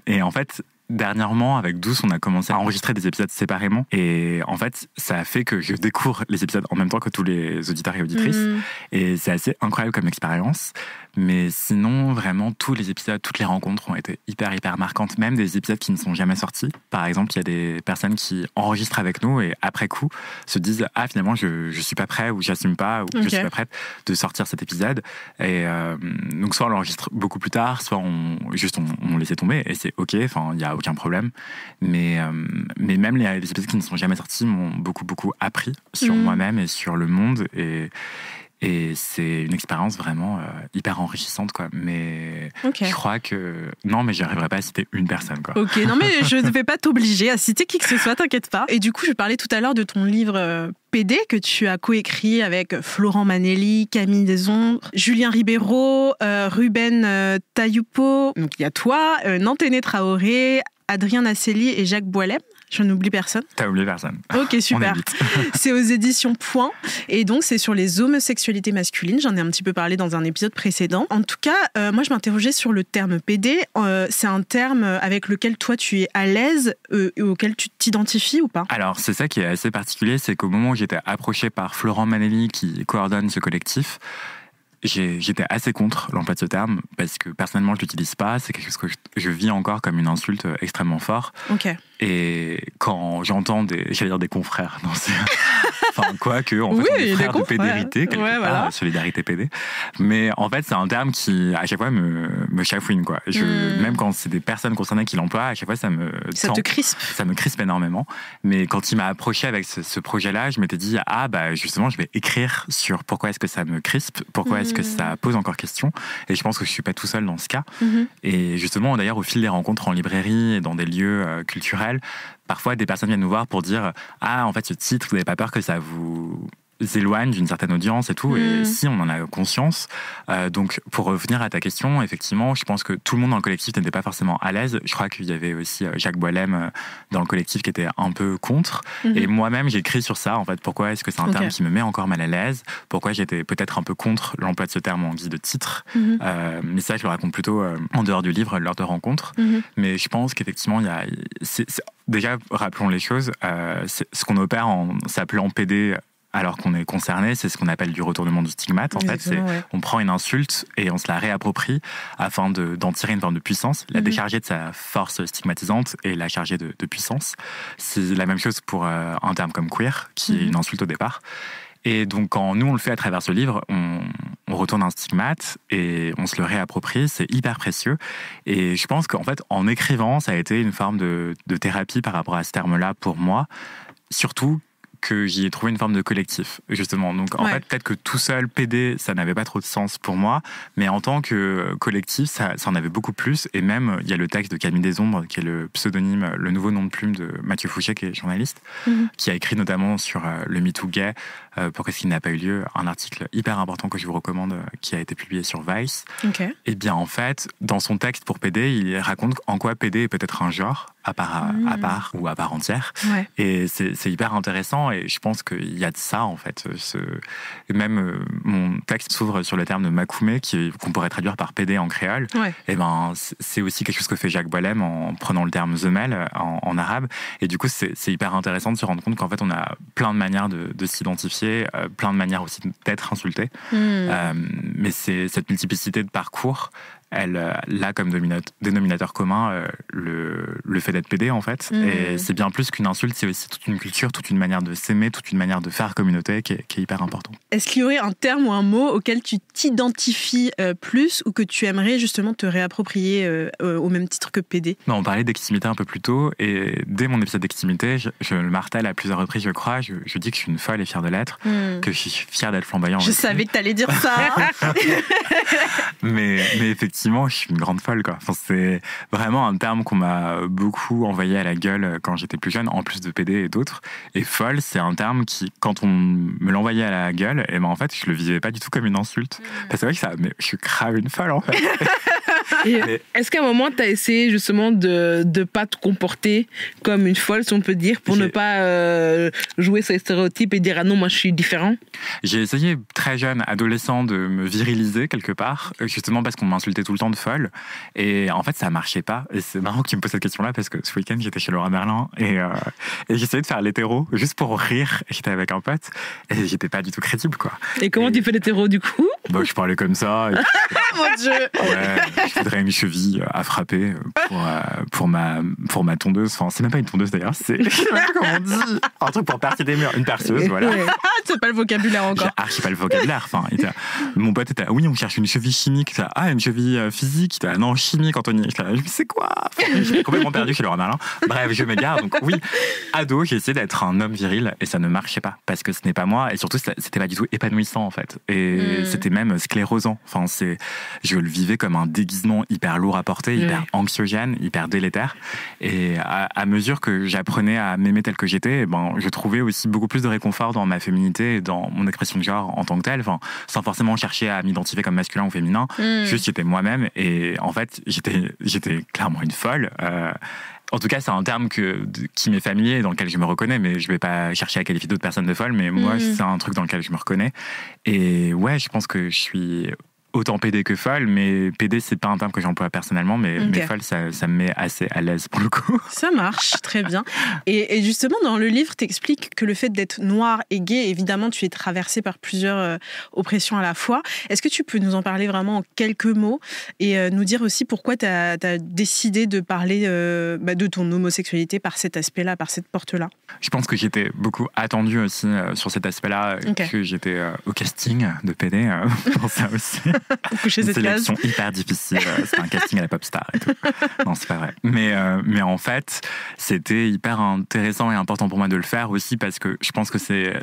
[SPEAKER 4] Et en fait, dernièrement, avec Douce, on a commencé à enregistrer des épisodes séparément. Et en fait, ça a fait que je découvre les épisodes en même temps que tous les auditeurs et auditrices. Et c'est assez incroyable comme expérience. Mais sinon, vraiment, tous les épisodes, toutes les rencontres ont été hyper, hyper marquantes. Même des épisodes qui ne sont jamais sortis. Par exemple, il y a des personnes qui enregistrent avec nous et après coup se disent « Ah, finalement, je suis pas prêt » ou « J'assume pas » ou « Je suis pas prête de sortir cet épisode ». Et donc, soit on l'enregistre beaucoup plus tard, soit on laissait tomber. Et c'est OK, enfin, il n'y a aucun problème. Mais même les épisodes qui ne sont jamais sortis m'ont beaucoup, beaucoup appris sur moi-même et sur le monde. Et c'est une expérience vraiment hyper enrichissante, quoi. Mais je crois que... Non, mais j'arriverai pas à citer une personne, quoi.
[SPEAKER 3] Ok, non, mais je ne vais pas t'obliger à citer qui que ce soit, t'inquiète pas. Et du coup, je parlais tout à l'heure de ton livre PD que tu as coécrit avec Florent Manelli, Camille Desombres, Julien Ribeiro, Ruben Tayupo. Donc il y a toi, Nanténé Traoré, Adrien Nasseli et Jacques Boilem. Je n'oublie personne.
[SPEAKER 4] T'as oublié personne.
[SPEAKER 3] Ok, super. C'est aux éditions Point. Et donc, c'est sur les homosexualités masculines. J'en ai un petit peu parlé dans un épisode précédent. En tout cas, moi, je m'interrogeais sur le terme PD. C'est un terme avec lequel toi, tu es à l'aise et auquel tu t'identifies ou pas ?
[SPEAKER 4] Alors, c'est ça qui est assez particulier. C'est qu'au moment où j'étais approché par Florent Manelli, qui coordonne ce collectif, j'étais assez contre l'emploi de ce terme parce que personnellement je l'utilise pas, c'est quelque chose que je vis encore comme une insulte extrêmement forte.
[SPEAKER 3] Okay.
[SPEAKER 4] Et quand j'entends des confrères, non, enfin quoi que en fait on est frères de pédérité quelque part, voilà. Solidarité PD. Mais en fait c'est un terme qui à chaque fois me chafouine quoi. Même quand c'est des personnes concernées qui l'emploient, à chaque fois ça
[SPEAKER 3] te crispe.
[SPEAKER 4] Ça me crispe énormément. Mais quand il m'a approché avec ce projet-là, je m'étais dit justement je vais écrire sur pourquoi est-ce que ça me crispe, pourquoi est-ce que ça pose encore question. Et je pense que je suis pas tout seul dans ce cas. Et justement d'ailleurs au fil des rencontres en librairie et dans des lieux culturels, parfois des personnes viennent nous voir pour dire en fait ce titre, vous n'avez pas peur que ça vous éloigne d'une certaine audience et tout, et si on en a conscience. Donc pour revenir à ta question, effectivement je pense que tout le monde dans le collectif n'était pas forcément à l'aise. Je crois qu'il y avait aussi Jacques Boilem dans le collectif qui était un peu contre, et moi-même j'ai écrit sur ça en fait, pourquoi est-ce que c'est un terme qui me met encore mal à l'aise, pourquoi j'étais peut-être un peu contre l'emploi de ce terme en guise de titre, mais ça je le raconte plutôt en dehors du livre lors de rencontres. Mais je pense qu'effectivement déjà rappelons les choses, ce qu'on opère en s'appelant PD alors qu'on est concerné, c'est ce qu'on appelle du retournement du stigmate. En fait, on prend une insulte et on se la réapproprie afin d'en tirer une forme de puissance, la décharger de sa force stigmatisante et la charger de puissance. C'est la même chose pour un terme comme queer, qui est une insulte au départ. Et donc, quand nous, on le fait à travers ce livre, on retourne un stigmate et on se le réapproprie. C'est hyper précieux. Et je pense qu'en fait, en écrivant, ça a été une forme de thérapie par rapport à ce terme-là pour moi. Surtout que j'y ai trouvé une forme de collectif, justement. Donc, en fait, peut-être que tout seul, PD, ça n'avait pas trop de sens pour moi, mais en tant que collectif, ça en avait beaucoup plus. Et même, il y a le texte de Camille Desombres, qui est le pseudonyme, le nouveau nom de plume de Mathieu Fouché, qui est journaliste, qui a écrit notamment sur le MeToo gay, pourquoi est-ce qu'il n'a pas eu lieu, un article hyper important que je vous recommande, qui a été publié sur Vice. Et bien, en fait, dans son texte pour PD, il raconte en quoi PD est peut-être un genre, à part ou à part entière. Et c'est hyper intéressant. Et je pense qu'il y a de ça, en fait. Même mon texte s'ouvre sur le terme de makoumé, qu'on pourrait traduire par PD en créole. Et ben, c'est aussi quelque chose que fait Jacques Boilem en prenant le terme zemel en arabe. Et du coup, c'est hyper intéressant de se rendre compte qu'en fait, on a plein de manières de s'identifier, plein de manières aussi d'être insulté. Mais c'est cette multiplicité de parcours, elle a comme dénominateur commun le fait d'être PD, en fait. Et c'est bien plus qu'une insulte, c'est aussi toute une culture, toute une manière de s'aimer, toute une manière de faire communauté qui est hyper importante.
[SPEAKER 3] Est-ce qu'il y aurait un terme ou un mot auquel tu t'identifies plus ou que tu aimerais justement te réapproprier au même titre que PD ?
[SPEAKER 4] Non, on parlait d'extimité un peu plus tôt, et dès mon épisode d'extimité, je le martèle à plusieurs reprises, je crois, je dis que je suis une folle et fière de l'être, que je suis fière d'être flamboyant.
[SPEAKER 3] Je savais que t'allais dire ça.
[SPEAKER 4] mais effectivement, je suis une grande folle, quoi. Enfin, c'est vraiment un terme qu'on m'a beaucoup envoyé à la gueule quand j'étais plus jeune, en plus de PD et d'autres. Et folle, c'est un terme qui, quand on me l'envoyait à la gueule, et ben en fait, je le vivais pas du tout comme une insulte. Parce que c'est vrai que je suis grave une folle, en fait.
[SPEAKER 1] Est-ce qu'à un moment, tu as essayé justement de pas te comporter comme une folle, si on peut dire, pour ne pas jouer sur les stéréotypes et dire « Ah non, moi je suis différent ».
[SPEAKER 4] J'ai essayé très jeune, adolescent, de me viriliser quelque part, justement parce qu'on m'insultait tout le temps de folle. Et en fait, ça marchait pas. Et c'est marrant que tu me poses cette question-là parce que ce week-end, j'étais chez Laura Merlin et j'essayais de faire l'hétéro juste pour rire. J'étais avec un pote et j'étais pas du tout crédible, quoi.
[SPEAKER 1] Et comment tu fais l'hétéro du coup ?
[SPEAKER 4] Bah, je parlais comme ça.
[SPEAKER 3] Mon Dieu.
[SPEAKER 4] Ouais, je faudrait une cheville à frapper pour ma tondeuse. Enfin, c'est même pas une tondeuse d'ailleurs, c'est comment on dit, un truc pour percer des murs, une perceuse, voilà.
[SPEAKER 3] C'est pas le vocabulaire encore.
[SPEAKER 4] J'ai archi pas le vocabulaire. Enfin, mon pote était là, oui, on cherche une cheville chimique. Une cheville physique. Non, chimique, Anthony. Je me sais quoi. J'ai complètement perdu chez Laurent Merlin. Bref, je m'égare. Donc oui, ado, j'ai essayé d'être un homme viril et ça ne marchait pas parce que ce n'est pas moi et surtout c'était pas du tout épanouissant en fait. Et c'était même sclérosant. Enfin, je le vivais comme un déguisement hyper lourd à porter, hyper anxiogène, hyper délétère. Et à mesure que j'apprenais à m'aimer tel que j'étais, je trouvais aussi beaucoup plus de réconfort dans ma féminité et dans mon expression de genre en tant que telle. Enfin, sans forcément chercher à m'identifier comme masculin ou féminin. Juste, j'étais moi-même et en fait, j'étais clairement une folle. En tout cas, c'est un terme qui m'est familier, dans lequel je me reconnais, mais je vais pas chercher à qualifier d'autres personnes de folles, mais moi, c'est un truc dans lequel je me reconnais. Et ouais, je pense que je suis autant PD que folle, mais PD, c'est pas un terme que j'emploie personnellement, mais folle, ça me met assez à l'aise pour le coup.
[SPEAKER 3] Ça marche, très bien. Et justement, dans le livre, t'expliques que le fait d'être noir et gay, évidemment, tu es traversé par plusieurs oppressions à la fois. Est-ce que tu peux nous en parler vraiment en quelques mots et nous dire aussi pourquoi t'as décidé de parler de ton homosexualité par cet aspect-là, par cette porte-là?
[SPEAKER 4] Je pense que j'étais beaucoup attendue aussi sur cet aspect-là, que j'étais au casting de PD pour ça aussi. Une sélection hyper difficile, c'est un casting à la pop star et tout. Non, c'est pas vrai. Mais en fait, c'était hyper intéressant et important pour moi de le faire aussi parce que je pense que c'est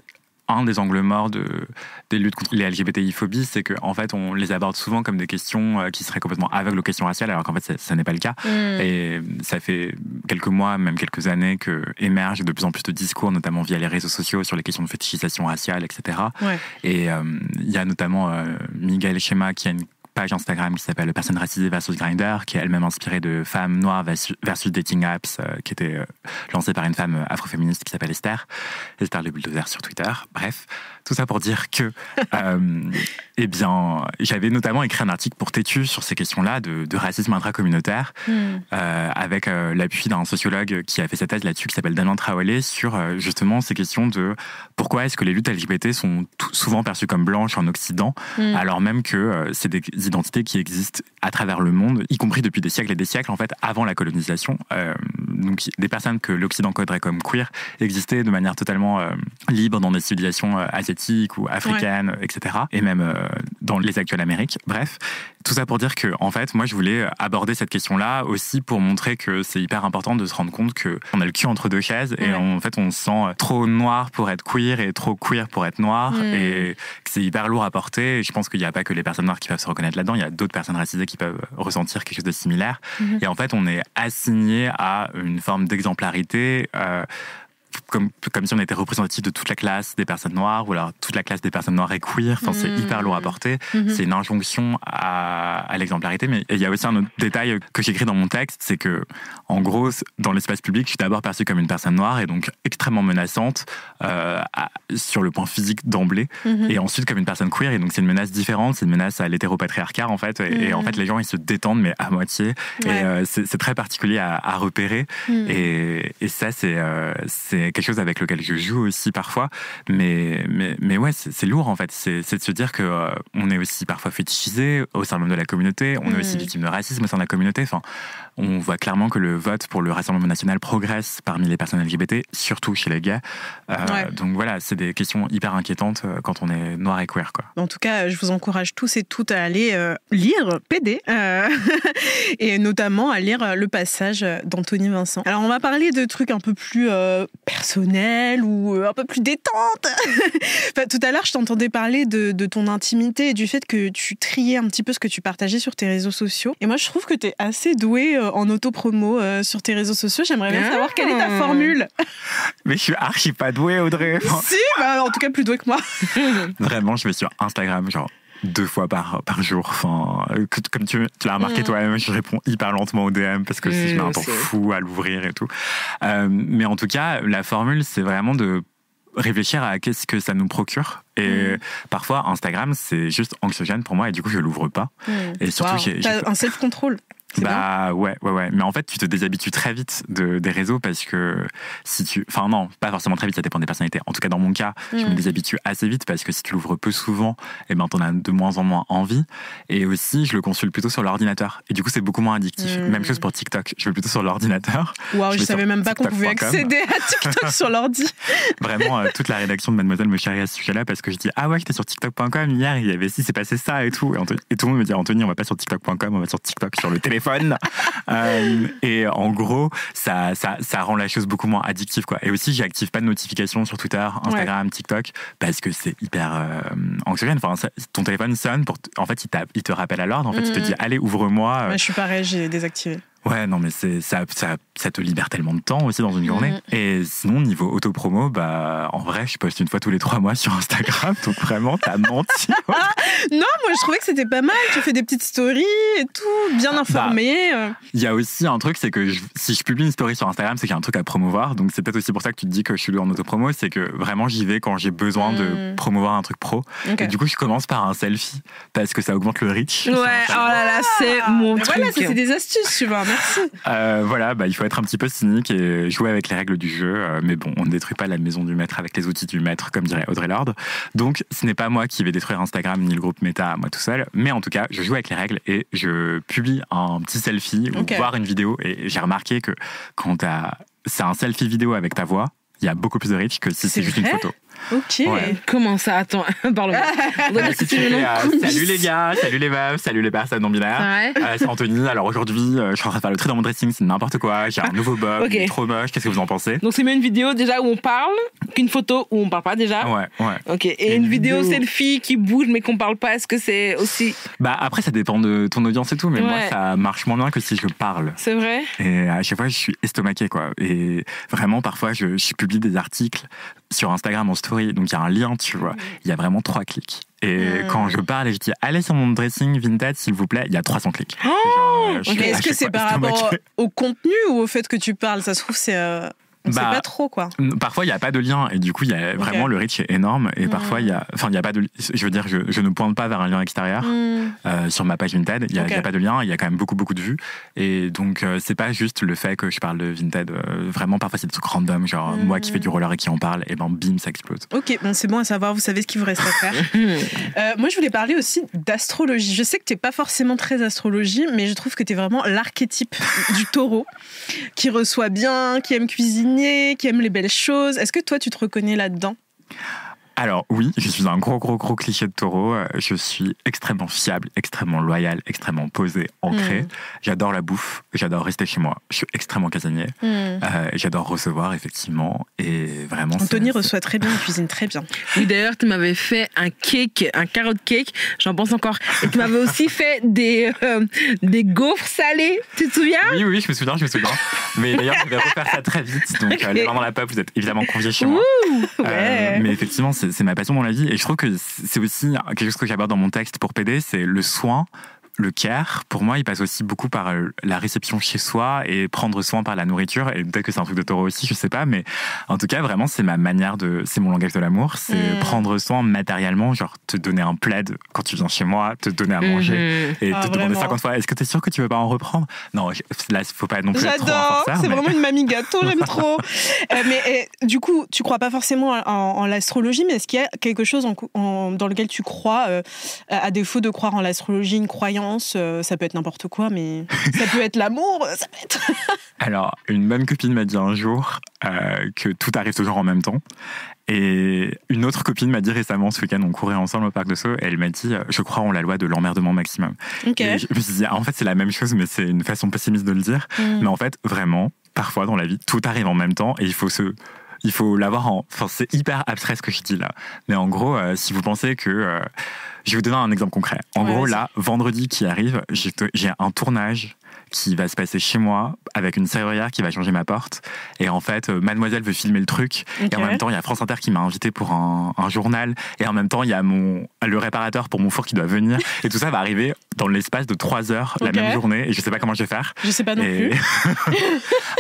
[SPEAKER 4] un des angles morts des luttes contre les LGBTI-phobies, c'est qu'en fait, on les aborde souvent comme des questions qui seraient complètement aveugles aux questions raciales, alors qu'en fait, ça n'est pas le cas. Et ça fait quelques mois, même quelques années, que émergent de plus en plus de discours, notamment via les réseaux sociaux, sur les questions de fétichisation raciale, etc. Et il y a notamment Miguel Chema qui a une page Instagram qui s'appelle Personnes racisées versus Grindr, qui est elle-même inspirée de femmes noires versus dating apps, qui était lancée par une femme afroféministe qui s'appelle Esther le bulldozer sur Twitter. Bref, tout ça pour dire que j'avais notamment écrit un article pour Tétu sur ces questions-là de racisme intracommunautaire, avec l'appui d'un sociologue qui a fait sa thèse là-dessus, qui s'appelle Damien Traoré, sur justement ces questions de pourquoi est-ce que les luttes LGBT sont souvent perçues comme blanches en Occident, alors même que c'est des identités qui existent à travers le monde, y compris depuis des siècles et des siècles, en fait, avant la colonisation. Donc, des personnes que l'Occident coderait comme queer existaient de manière totalement libre dans des civilisations asiatiques ou africaines, etc. Et même dans les actuelles Amériques. Bref, tout ça pour dire que, en fait, moi, je voulais aborder cette question-là aussi pour montrer que c'est hyper important de se rendre compte qu'on a le cul entre deux chaises et en fait, on se sent trop noir pour être queer et trop queer pour être noir et que c'est hyper lourd à porter. Et je pense qu'il n'y a pas que les personnes noires qui peuvent se reconnaître là-dedans, il y a d'autres personnes racisées qui peuvent ressentir quelque chose de similaire. Et en fait, on est assigné à une forme d'exemplarité, comme si on était représentatif de toute la classe des personnes noires, ou alors toute la classe des personnes noires et queer. Enfin, c'est hyper lourd à porter. C'est une injonction à l'exemplarité. Mais il y a aussi un autre détail que j'écris dans mon texte, c'est que, en gros, dans l'espace public, je suis d'abord perçue comme une personne noire et donc extrêmement menaçante sur le point physique d'emblée, et ensuite comme une personne queer. Et donc c'est une menace différente, c'est une menace à l'hétéropatriarcat en fait. Et en fait, les gens ils se détendent mais à moitié. Et c'est très particulier à repérer. Et ça c'est quelque chose avec lequel je joue aussi parfois, mais ouais, c'est lourd en fait. C'est de se dire que on est aussi parfois fétichisé au sein même de la communauté, on est aussi victime de racisme au sein de la communauté. Enfin, on voit clairement que le vote pour le Rassemblement national progresse parmi les personnes LGBT, surtout chez les gays. Donc voilà, c'est des questions hyper inquiétantes quand on est noir et queer, quoi.
[SPEAKER 3] En tout cas, je vous encourage tous et toutes à aller lire PD et notamment à lire le passage d'Anthony Vincent. Alors, on va parler de trucs un peu plus personnels ou un peu plus détente. Enfin, tout à l'heure, je t'entendais parler de ton intimité et du fait que tu triais un petit peu ce que tu partageais sur tes réseaux sociaux. Et moi, je trouve que tu es assez douée en autopromo sur tes réseaux sociaux. J'aimerais bien savoir quelle est ta formule.
[SPEAKER 4] Mais je suis archi pas douée, Audrey.
[SPEAKER 3] Si, en tout cas plus douée que moi.
[SPEAKER 4] Vraiment, je vais sur Instagram, genre 2 fois par jour. Enfin, comme tu l'as remarqué toi-même, je réponds hyper lentement aux DM parce que je mets un temps fou à l'ouvrir et tout. Mais en tout cas, la formule, c'est vraiment de réfléchir à qu'est-ce que ça nous procure. Et parfois, Instagram, c'est juste anxiogène pour moi et du coup, je l'ouvre pas. Et surtout,
[SPEAKER 3] T'as un self-control.
[SPEAKER 4] Bah ouais. Mais en fait, tu te déshabitues très vite des réseaux parce que enfin non, pas forcément très vite, ça dépend des personnalités. En tout cas, dans mon cas, je me déshabitue assez vite parce que si tu l'ouvres peu souvent, t'en as de moins en moins envie. Et aussi, je le consulte plutôt sur l'ordinateur. Et du coup, c'est beaucoup moins addictif. Même chose pour TikTok. Je vais plutôt sur l'ordinateur.
[SPEAKER 3] Waouh, je savais même pas qu'on pouvait accéder à TikTok sur l'ordi.
[SPEAKER 4] Vraiment, toute la rédaction de Mademoiselle me charrie à ce sujet-là parce que je dis, ah ouais, j'étais sur TikTok.com hier, il y avait c'est passé ça et tout. Et tout le monde me dit, Anthony, on va pas sur TikTok.com, on va sur TikTok sur le téléphone. Et en gros, ça rend la chose beaucoup moins addictive, quoi. Et aussi, j'active pas de notifications sur Twitter, Instagram, TikTok, parce que c'est hyper anxiogène. Enfin, ton téléphone sonne, en fait, il te rappelle à l'ordre. En fait, il te dit, allez, ouvre-moi.
[SPEAKER 3] Ouais, je suis pareil, j'ai désactivé.
[SPEAKER 4] Ouais, non, mais ça te libère tellement de temps aussi dans une journée. Et sinon, niveau autopromo, en vrai, je poste une fois tous les 3 mois sur Instagram, donc vraiment, t'as menti.
[SPEAKER 3] Non, moi, je trouvais que c'était pas mal. Tu fais des petites stories et tout, bien informé.
[SPEAKER 4] Il y a aussi un truc, c'est que si je publie une story sur Instagram, c'est qu'il y a un truc à promouvoir. Donc, c'est peut-être aussi pour ça que tu te dis que je suis en autopromo, c'est que vraiment, j'y vais quand j'ai besoin de promouvoir un truc pro. Okay. Et du coup, je commence par un selfie, parce que ça augmente le reach.
[SPEAKER 1] Ouais, oh là là, c'est mon truc.
[SPEAKER 3] Voilà, c'est des astuces, tu vois. Merci.
[SPEAKER 4] Voilà, il faut être un petit peu cynique et jouer avec les règles du jeu. Mais bon, on ne détruit pas la maison du maître avec les outils du maître, comme dirait Audre Lorde. Donc, ce n'est pas moi qui vais détruire Instagram ni le groupe Meta, moi tout seul. Mais en tout cas, je joue avec les règles et je publie un petit selfie ou voir une vidéo. Et j'ai remarqué que quand c'est un selfie vidéo avec ta voix, il y a beaucoup plus de reach que si c'est juste une photo.
[SPEAKER 3] Ok.
[SPEAKER 1] Ouais. Comment ça? Attends, parle-moi.
[SPEAKER 4] Salut les gars, salut les meufs, salut les personnes non binaires. C'est Anthony. Alors aujourd'hui, je suis en train de faire le tri dans mon dressing, c'est n'importe quoi. J'ai un nouveau bob, il est trop moche. Qu'est-ce que vous en pensez?
[SPEAKER 1] Donc c'est mieux une vidéo déjà où on parle qu'une photo où on parle pas déjà.
[SPEAKER 4] Ouais.
[SPEAKER 1] Ok. Et une vidéo selfie qui bouge mais qu'on parle pas. Est-ce que c'est aussi?
[SPEAKER 4] Après ça dépend de ton audience et tout, mais moi ça marche moins bien que si je parle.
[SPEAKER 1] C'est vrai.
[SPEAKER 4] Et à chaque fois je suis estomaqué, quoi. Et vraiment parfois je publie des articles sur Instagram en story, donc il y a un lien, tu vois. Il y a vraiment 3 clics. Et quand je parle et je dis allez sur mon dressing Vinted s'il vous plaît, il y a 300 clics.
[SPEAKER 3] Mais est-ce que c'est par rapport au contenu ou au fait que tu parles? Ça se trouve c'est pas trop, quoi.
[SPEAKER 4] Parfois, il n'y a pas de lien et du coup, il y a vraiment le reach est énorme et parfois, il y a pas de. Je veux dire, je ne pointe pas vers un lien extérieur sur ma page Vinted. Il y a pas de lien. Il y a quand même beaucoup de vues et donc c'est pas juste le fait que je parle de Vinted. Vraiment, parfois, c'est des trucs random, genre moi qui fais du roller et qui en parle et bim, ça explose.
[SPEAKER 3] Ok, bon, c'est bon à savoir. Vous savez ce qu'il vous reste à faire. Moi, je voulais parler aussi d'astrologie. Je sais que t'es pas forcément très astrologie, mais je trouve que t'es vraiment l'archétype du taureau qui reçoit bien, qui aime cuisiner, qui aime les belles choses. Est-ce que toi, tu te reconnais là-dedans?
[SPEAKER 4] Alors oui, je suis un gros cliché de taureau. Je suis extrêmement fiable, extrêmement loyal, extrêmement posé, ancré. J'adore la bouffe, j'adore rester chez moi. Je suis extrêmement casanier. J'adore recevoir, effectivement. Et vraiment,
[SPEAKER 3] Anthony reçoit très bien, il cuisine très bien.
[SPEAKER 1] Oui, d'ailleurs, tu m'avais fait un carrot cake, j'en pense encore. Et tu m'avais aussi fait des gaufres salées, tu te souviens?
[SPEAKER 4] Oui, je me souviens. Mais d'ailleurs, je vais refaire ça très vite. Donc, les mains dans la pop, vous êtes évidemment conviés chez moi. Mais effectivement, c'est ma passion dans la vie et je trouve que c'est aussi quelque chose que j'aborde dans mon texte pour PD, c'est le soin, le care. Pour moi, il passe aussi beaucoup par la réception chez soi et prendre soin par la nourriture. Et peut-être que c'est un truc de taureau aussi, je sais pas, mais en tout cas, vraiment, c'est ma manière c'est mon langage de l'amour, c'est prendre soin matériellement, genre te donner un plaid quand tu viens chez moi, te donner à manger et te demander 50 fois, est-ce que t'es sûr que tu veux pas en reprendre? Non, là, faut pas non plus être trop un forceur.
[SPEAKER 3] C'est vraiment une mamie gâteau, j'aime trop. Mais du coup, tu crois pas forcément en l'astrologie, mais est-ce qu'il y a quelque chose dans lequel tu crois, à défaut de croire en l'astrologie, une croyance? Ça peut être n'importe quoi, mais ça peut être l'amour, ça peut être...
[SPEAKER 4] Alors, une bonne copine m'a dit un jour que tout arrive toujours en même temps. Et une autre copine m'a dit récemment, ce week-end, on courait ensemble au parc de Sceaux, et elle m'a dit je crois en la loi de l'emmerdement maximum. Et je me suis dit, en fait, c'est la même chose, mais c'est une façon pessimiste de le dire. Mais en fait, vraiment, parfois dans la vie, tout arrive en même temps, et il faut l'avoir Enfin, c'est hyper abstrait ce que je dis là. Mais en gros, si vous pensez que... je vais vous donner un exemple concret. En gros, là, vendredi qui arrive, j'ai un tournage qui va se passer chez moi avec une serrurière qui va changer ma porte. Et en fait, Mademoiselle veut filmer le truc. Et en même temps, il y a France Inter qui m'a invité pour un journal. Et en même temps, il y a le réparateur pour mon four qui doit venir. Et tout ça va arriver dans l'espace de 3 heures la même journée. Et je sais pas comment je vais faire.
[SPEAKER 3] Je sais pas non plus.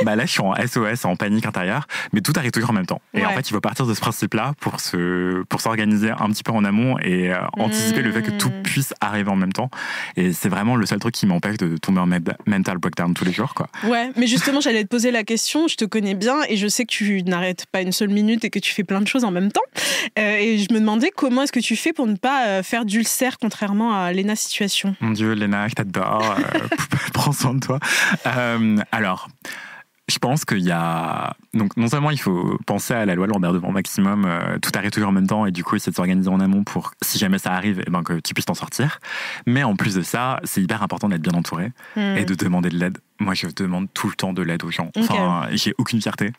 [SPEAKER 4] Là, je suis en SOS, en panique intérieure. Mais tout arrive toujours en même temps. Et en fait, il faut partir de ce principe-là pour s'organiser un petit peu en amont et anticiper le fait que tout puisse arriver en même temps. Et c'est vraiment le seul truc qui m'empêche de tomber en mad mental breakdown tous les jours, quoi.
[SPEAKER 3] Ouais, mais justement, j'allais te poser la question. Je te connais bien et je sais que tu n'arrêtes pas une seule minute et que tu fais plein de choses en même temps. Et je me demandais comment est-ce que tu fais pour ne pas faire d'ulcère, contrairement à Léna Situation.
[SPEAKER 4] Mon Dieu, Léna, je t'adore. Prends soin de toi. Alors, je pense qu'il y a... Donc, non seulement il faut penser à la loi de l'emmerdement maximum, tout arrive toujours en même temps, et du coup, essayer de s'organiser en amont pour, si jamais ça arrive, eh ben, que tu puisses t'en sortir. Mais en plus de ça, c'est hyper important d'être bien entouré et de demander de l'aide. Moi, je demande tout le temps de l'aide aux gens. Enfin, j'ai aucune fierté.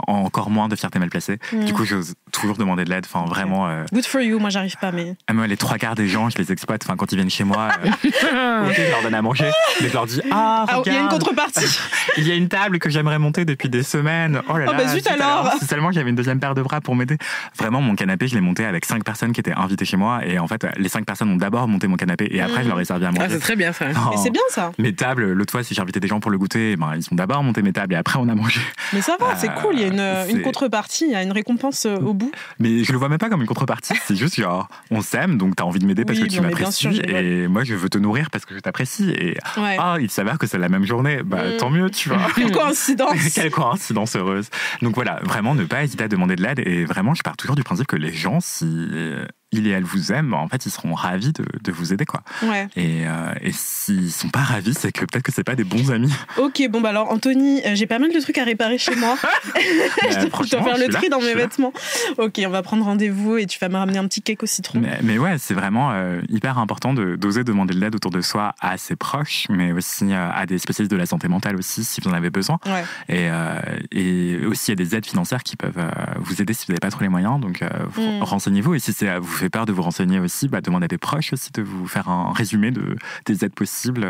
[SPEAKER 4] Encore moins de fierté mal placée. Du coup, j'ose toujours demander de l'aide. Enfin, vraiment.
[SPEAKER 3] Good for you. Moi, j'arrive pas, mais.
[SPEAKER 4] Moi, les 3/4 des gens, je les exploite. Enfin, quand ils viennent chez moi, je leur donne à manger. Mais je leur dis regarde,
[SPEAKER 3] il y a une contrepartie.
[SPEAKER 4] Il y a une table que j'aimerais monter depuis des semaines. Oh là là.
[SPEAKER 3] Zut alors.
[SPEAKER 4] Si seulement j'avais une deuxième paire de bras pour m'aider. Vraiment, mon canapé, je l'ai monté avec 5 personnes qui étaient invitées chez moi. Et en fait, les 5 personnes ont d'abord monté mon canapé et après, je leur ai servi à manger.
[SPEAKER 1] C'est très bien ça.
[SPEAKER 3] Mais c'est bien ça.
[SPEAKER 4] Mes tables, l'autre fois, si j'ai invité des gens pour le goûter, ben, ils ont d'abord monté mes tables et après, on a mangé.
[SPEAKER 3] Mais ça va, c'est cool. Il y a une contrepartie, il y a une récompense au bout.
[SPEAKER 4] Mais je le vois même pas comme une contrepartie, c'est juste genre on s'aime donc t'as envie de m'aider parce que tu m'apprécies et moi je veux te nourrir parce que je t'apprécie et il s'avère que c'est la même journée, tant mieux, tu vois.
[SPEAKER 3] Quelle coïncidence.
[SPEAKER 4] Quelle coïncidence heureuse. Donc voilà, vraiment ne pas hésiter à demander de l'aide et vraiment je pars toujours du principe que les gens, si il et elle vous aiment, en fait ils seront ravis de vous aider, quoi.
[SPEAKER 3] Ouais.
[SPEAKER 4] Et s'ils sont pas ravis, c'est que peut-être que c'est pas des bons amis.
[SPEAKER 3] Ok, bon bah alors Anthony, j'ai pas mal de trucs à réparer chez moi. Je dois faire le tri dans mes vêtements. Ok, on va prendre rendez-vous et tu vas me ramener un petit cake au citron.
[SPEAKER 4] Mais ouais, c'est vraiment hyper important d'oser demander de l'aide autour de soi à ses proches, mais aussi à des spécialistes de la santé mentale aussi, si vous en avez besoin. Ouais. Et aussi, il y a des aides financières qui peuvent vous aider si vous n'avez pas trop les moyens. Donc, renseignez-vous. Et si ça vous fait peur de vous renseigner aussi, demandez à des proches aussi de vous faire un résumé des aides possibles,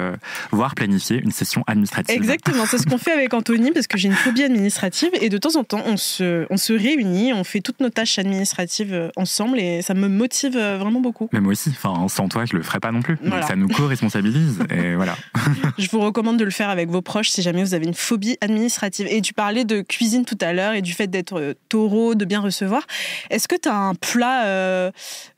[SPEAKER 4] voire planifier une session administrative.
[SPEAKER 3] Exactement, c'est ce qu'on fait avec Anthony, parce que j'ai une phobie administrative. Et de temps en temps, on se réunit, on fait toutes nos tâches administratives ensemble et ça me motive vraiment beaucoup.
[SPEAKER 4] Mais moi aussi, enfin, sans toi, je le ferais pas non plus.
[SPEAKER 3] Voilà.
[SPEAKER 4] Donc ça nous co-responsabilise et voilà.
[SPEAKER 3] Je vous recommande de le faire avec vos proches si jamais vous avez une phobie administrative. Et tu parlais de cuisine tout à l'heure et du fait d'être taureau, de bien recevoir. Est-ce que tu as un plat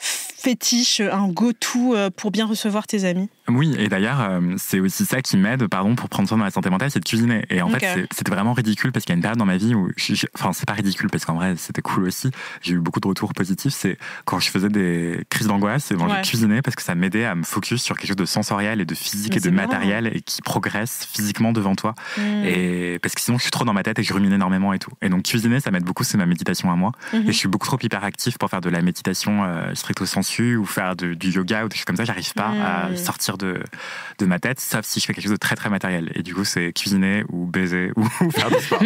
[SPEAKER 3] fétiche, un go-to pour bien recevoir tes amis?
[SPEAKER 4] Oui, et d'ailleurs, c'est aussi ça qui m'aide, pour prendre soin de ma santé mentale, c'est de cuisiner. Et en fait, c'était vraiment ridicule parce qu'il y a une période dans ma vie où, enfin, c'est pas ridicule parce qu'en vrai, c'était cool aussi. J'ai eu beaucoup de retours positifs. C'est quand je faisais des crises d'angoisse, et je cuisinais parce que ça m'aidait à me focus sur quelque chose de sensoriel et de physique et de matériel et qui progresse physiquement devant toi. Et parce que sinon, je suis trop dans ma tête et je rumine énormément et tout. Et donc, cuisiner, ça m'aide beaucoup, c'est ma méditation à moi. Et je suis beaucoup trop hyperactif pour faire de la méditation stricto sensu ou faire du yoga ou des choses comme ça. J'arrive pas à sortir de ma tête, sauf si je fais quelque chose de très très matériel. Et du coup, c'est cuisiner ou baiser ou faire du sport.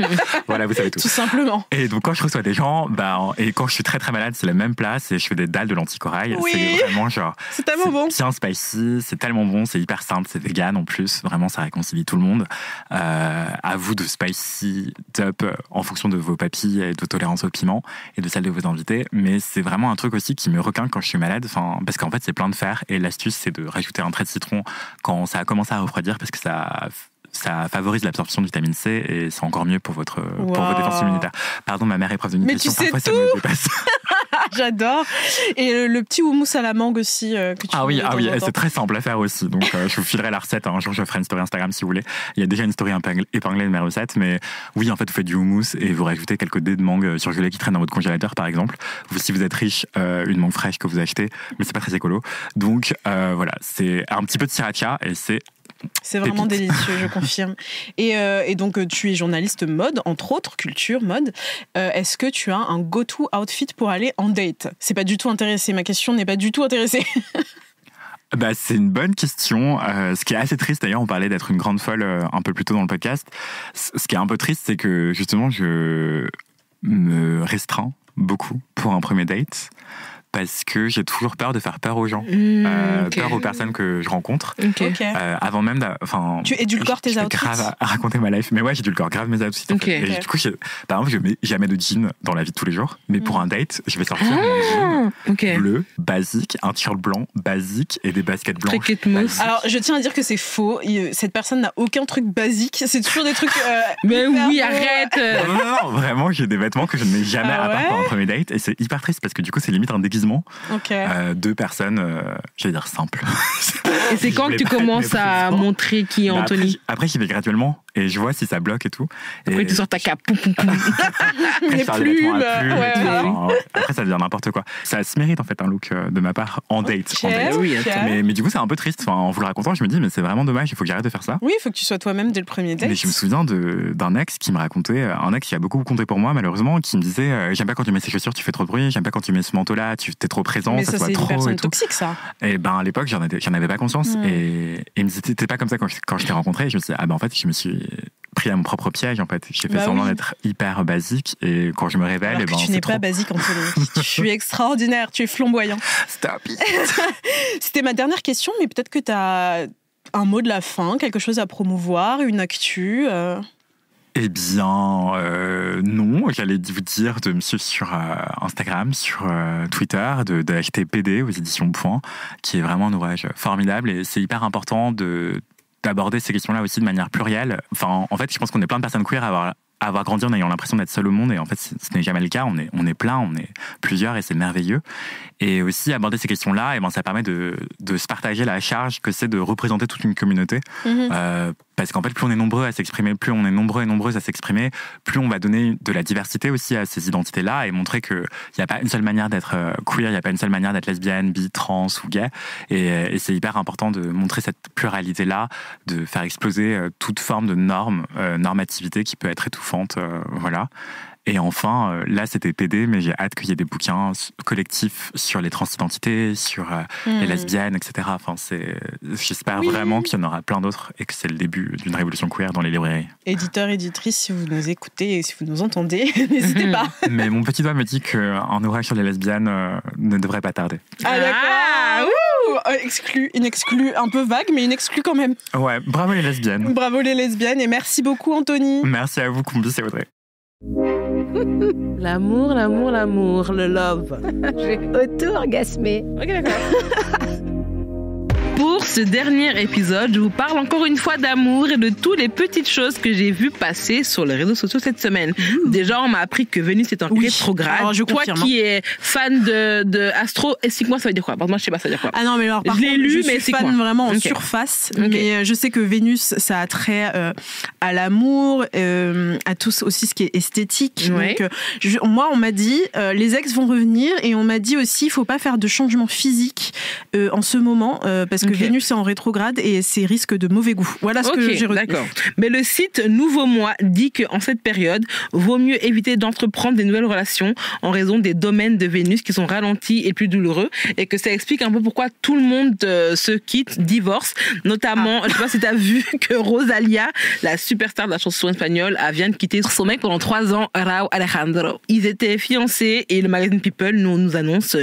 [SPEAKER 4] Voilà, vous savez tout.
[SPEAKER 3] Tout simplement.
[SPEAKER 4] Et donc, quand je reçois des gens, et quand je suis très très malade, c'est la même place et je fais des dalles de lentilles corail.
[SPEAKER 3] Oui.
[SPEAKER 4] C'est vraiment genre.
[SPEAKER 3] C'est tellement bon.
[SPEAKER 4] C'est bien spicy, c'est tellement bon, c'est hyper simple, c'est vegan en plus. Vraiment, ça réconcilie tout le monde. À vous de spicy up en fonction de vos papilles et de tolérance au piment et de celle de vos invités. Mais c'est vraiment un truc aussi qui me requinque quand je suis malade. Parce qu'en fait, c'est plein de fer. Et l'astuce, c'est de rajouter un trait de citron quand ça a commencé à refroidir parce que ça favorise l'absorption de vitamine C et c'est encore mieux pour vos défenses immunitaires. Pardon, ma mère est prof de nutrition.
[SPEAKER 3] Mais tu sais parfois, tout. Ça me dépasse. J'adore. Et le petit houmous à la mangue aussi que tu
[SPEAKER 4] c'est très simple à faire aussi. Donc je vous filerai la recette. Un jour, je ferai une story Instagram si vous voulez. Il y a déjà une story épinglée de mes recettes, mais oui, en fait, vous faites du houmous et vous rajoutez quelques dés de mangue surgelés qui traînent dans votre congélateur, par exemple. Si vous êtes riche, une mangue fraîche que vous achetez, mais c'est pas très écolo. Donc voilà, c'est un petit peu de sriracha et c'est
[SPEAKER 3] vraiment délicieux, je confirme. Et donc, tu es journaliste mode, entre autres, culture, mode. Est-ce que tu as un go-to outfit pour aller en date? C'est pas du tout intéressé. Ma question n'est pas du tout intéressée.
[SPEAKER 4] C'est une bonne question. Ce qui est assez triste, d'ailleurs, on parlait d'être une grande folle un peu plus tôt dans le podcast. Ce qui est un peu triste, c'est que justement, je me restreins beaucoup pour un premier date. Parce que j'ai toujours peur de faire peur aux gens, peur aux personnes que je rencontre. Avant même,
[SPEAKER 3] tu édulcores tes outfits.
[SPEAKER 4] Grave à raconter ma life, mais ouais, j'édulcore grave mes outfits. En fait. Et du coup, par exemple, je mets jamais de jean dans la vie de tous les jours, mais pour un date, je vais sortir mon jean bleu basique, un t-shirt blanc basique et des baskets blanches.
[SPEAKER 3] Alors, je tiens à dire que c'est faux. Cette personne n'a aucun truc basique. C'est toujours des trucs.
[SPEAKER 1] Mais oui, arrête.
[SPEAKER 4] Non, vraiment, j'ai des vêtements que je ne mets jamais à part pour un premier date, et c'est hyper triste parce que du coup, c'est limite un déguisement. Deux personnes, j'allais dire simples.
[SPEAKER 1] Et c'est quand que tu commences à montrer qui est Anthony?
[SPEAKER 4] Après, j'y vais graduellement et je vois si ça bloque et tout.
[SPEAKER 1] Après, tu sors ta cape.
[SPEAKER 3] Les plumes.
[SPEAKER 4] Après, ça devient n'importe quoi. Ça se mérite en fait un look de ma part en date.
[SPEAKER 1] Oui,
[SPEAKER 4] mais du coup, c'est un peu triste. Enfin, en vous le racontant, je me dis, mais c'est vraiment dommage, il faut que j'arrête de faire ça.
[SPEAKER 3] Oui, il faut que tu sois toi-même dès le premier date.
[SPEAKER 4] Mais je me souviens d'un ex qui me racontait, un ex qui a beaucoup compté pour moi, malheureusement, qui me disait j'aime pas quand tu mets ces chaussures, tu fais trop de bruit, j'aime pas quand tu mets ce manteau-là, tu t'es trop présent,
[SPEAKER 3] mais
[SPEAKER 4] ça
[SPEAKER 3] se voit
[SPEAKER 4] trop.
[SPEAKER 3] C'est une personne
[SPEAKER 4] et tout.
[SPEAKER 3] toxique, ça.
[SPEAKER 4] Et à l'époque, j'en avais pas conscience. Et il me disait, t'es pas comme ça quand je t'ai rencontré. Et je me suis dit, en fait, je me suis pris à mon propre piège, en fait. J'ai fait semblant d'être hyper basique. Et quand je me révèle,
[SPEAKER 3] alors que tu n'es pas basique, Anthony. Tu es extraordinaire, tu es flamboyant.
[SPEAKER 4] Stop it.
[SPEAKER 3] C'était ma dernière question, mais peut-être que tu as un mot de la fin, quelque chose à promouvoir, une actu.
[SPEAKER 4] Eh bien, non. J'allais vous dire de me suivre sur Instagram, sur Twitter, d'acheter PD aux éditions Point, qui est vraiment un ouvrage formidable. Et c'est hyper important d'aborder ces questions-là aussi de manière plurielle. Enfin, en fait, je pense qu'on est plein de personnes queer à avoir grandi en ayant l'impression d'être seul au monde, et en fait ce n'est jamais le cas. On est plein, on est plusieurs, et c'est merveilleux. Et aussi aborder ces questions-là, et ça permet de se partager la charge que c'est de représenter toute une communauté. Parce qu'en fait, plus on est nombreux à s'exprimer, plus on est nombreux et nombreuses à s'exprimer, plus on va donner de la diversité aussi à ces identités-là, et montrer qu'il n'y a pas une seule manière d'être queer, il n'y a pas une seule manière d'être lesbienne, bi, trans ou gay. Et c'est hyper important de montrer cette pluralité-là, de faire exploser toute forme de normativité qui peut être étouffante. Voilà. Et enfin, là, c'était PD, mais j'ai hâte qu'il y ait des bouquins collectifs sur les transidentités, sur les lesbiennes, etc. Enfin, j'espère vraiment qu'il y en aura plein d'autres et que c'est le début d'une révolution queer dans les librairies. Éditeurs,
[SPEAKER 3] éditrices, si vous nous écoutez et si vous nous entendez, n'hésitez pas.
[SPEAKER 4] Mais mon petit doigt me dit qu'un ouvrage sur les lesbiennes ne devrait pas tarder.
[SPEAKER 3] Ah, d'accord. Une exclue un peu vague, mais une exclue quand même.
[SPEAKER 4] Ouais, bravo les lesbiennes.
[SPEAKER 3] Bravo les lesbiennes, et merci beaucoup, Anthony.
[SPEAKER 4] Merci à vous, Combi, c'est Audrey.
[SPEAKER 2] L'amour, le love. J'ai auto-orgasmé.
[SPEAKER 1] Ok, d'accord. Pour ce dernier épisode, je vous parle encore une fois d'amour et de toutes les petites choses que j'ai vues passer sur les réseaux sociaux cette semaine. Déjà, on m'a appris que Vénus est en rétrograde.
[SPEAKER 3] Alors, je
[SPEAKER 1] Toi
[SPEAKER 3] confirme.
[SPEAKER 1] qui es fan de Astro, explique-moi ça veut dire quoi? Moi, je sais pas ça veut dire quoi.
[SPEAKER 3] Ah non, mais alors par contre,
[SPEAKER 1] lu,
[SPEAKER 3] je suis fan vraiment en surface. Mais je sais que Vénus, ça a trait à l'amour, à tout aussi ce qui est esthétique.
[SPEAKER 1] Ouais.
[SPEAKER 3] Donc, moi, on m'a dit, les ex vont revenir, et on m'a dit aussi, il faut pas faire de changement physique en ce moment, parce que Vénus est en rétrograde et c'est risque de mauvais goût. Voilà ce que j'ai retenu.
[SPEAKER 1] D'accord. Mais le site Nouveau Moi dit qu'en cette période, vaut mieux éviter d'entreprendre des nouvelles relations en raison des domaines de Vénus qui sont ralentis et plus douloureux, et que ça explique un peu pourquoi tout le monde se quitte, divorce. Notamment, je sais pas si tu as vu que Rosalía, la superstar de la chanson espagnole, vient de quitter son mec pendant 3 ans, Rauw Alejandro. Ils étaient fiancés et le magazine People nous annonce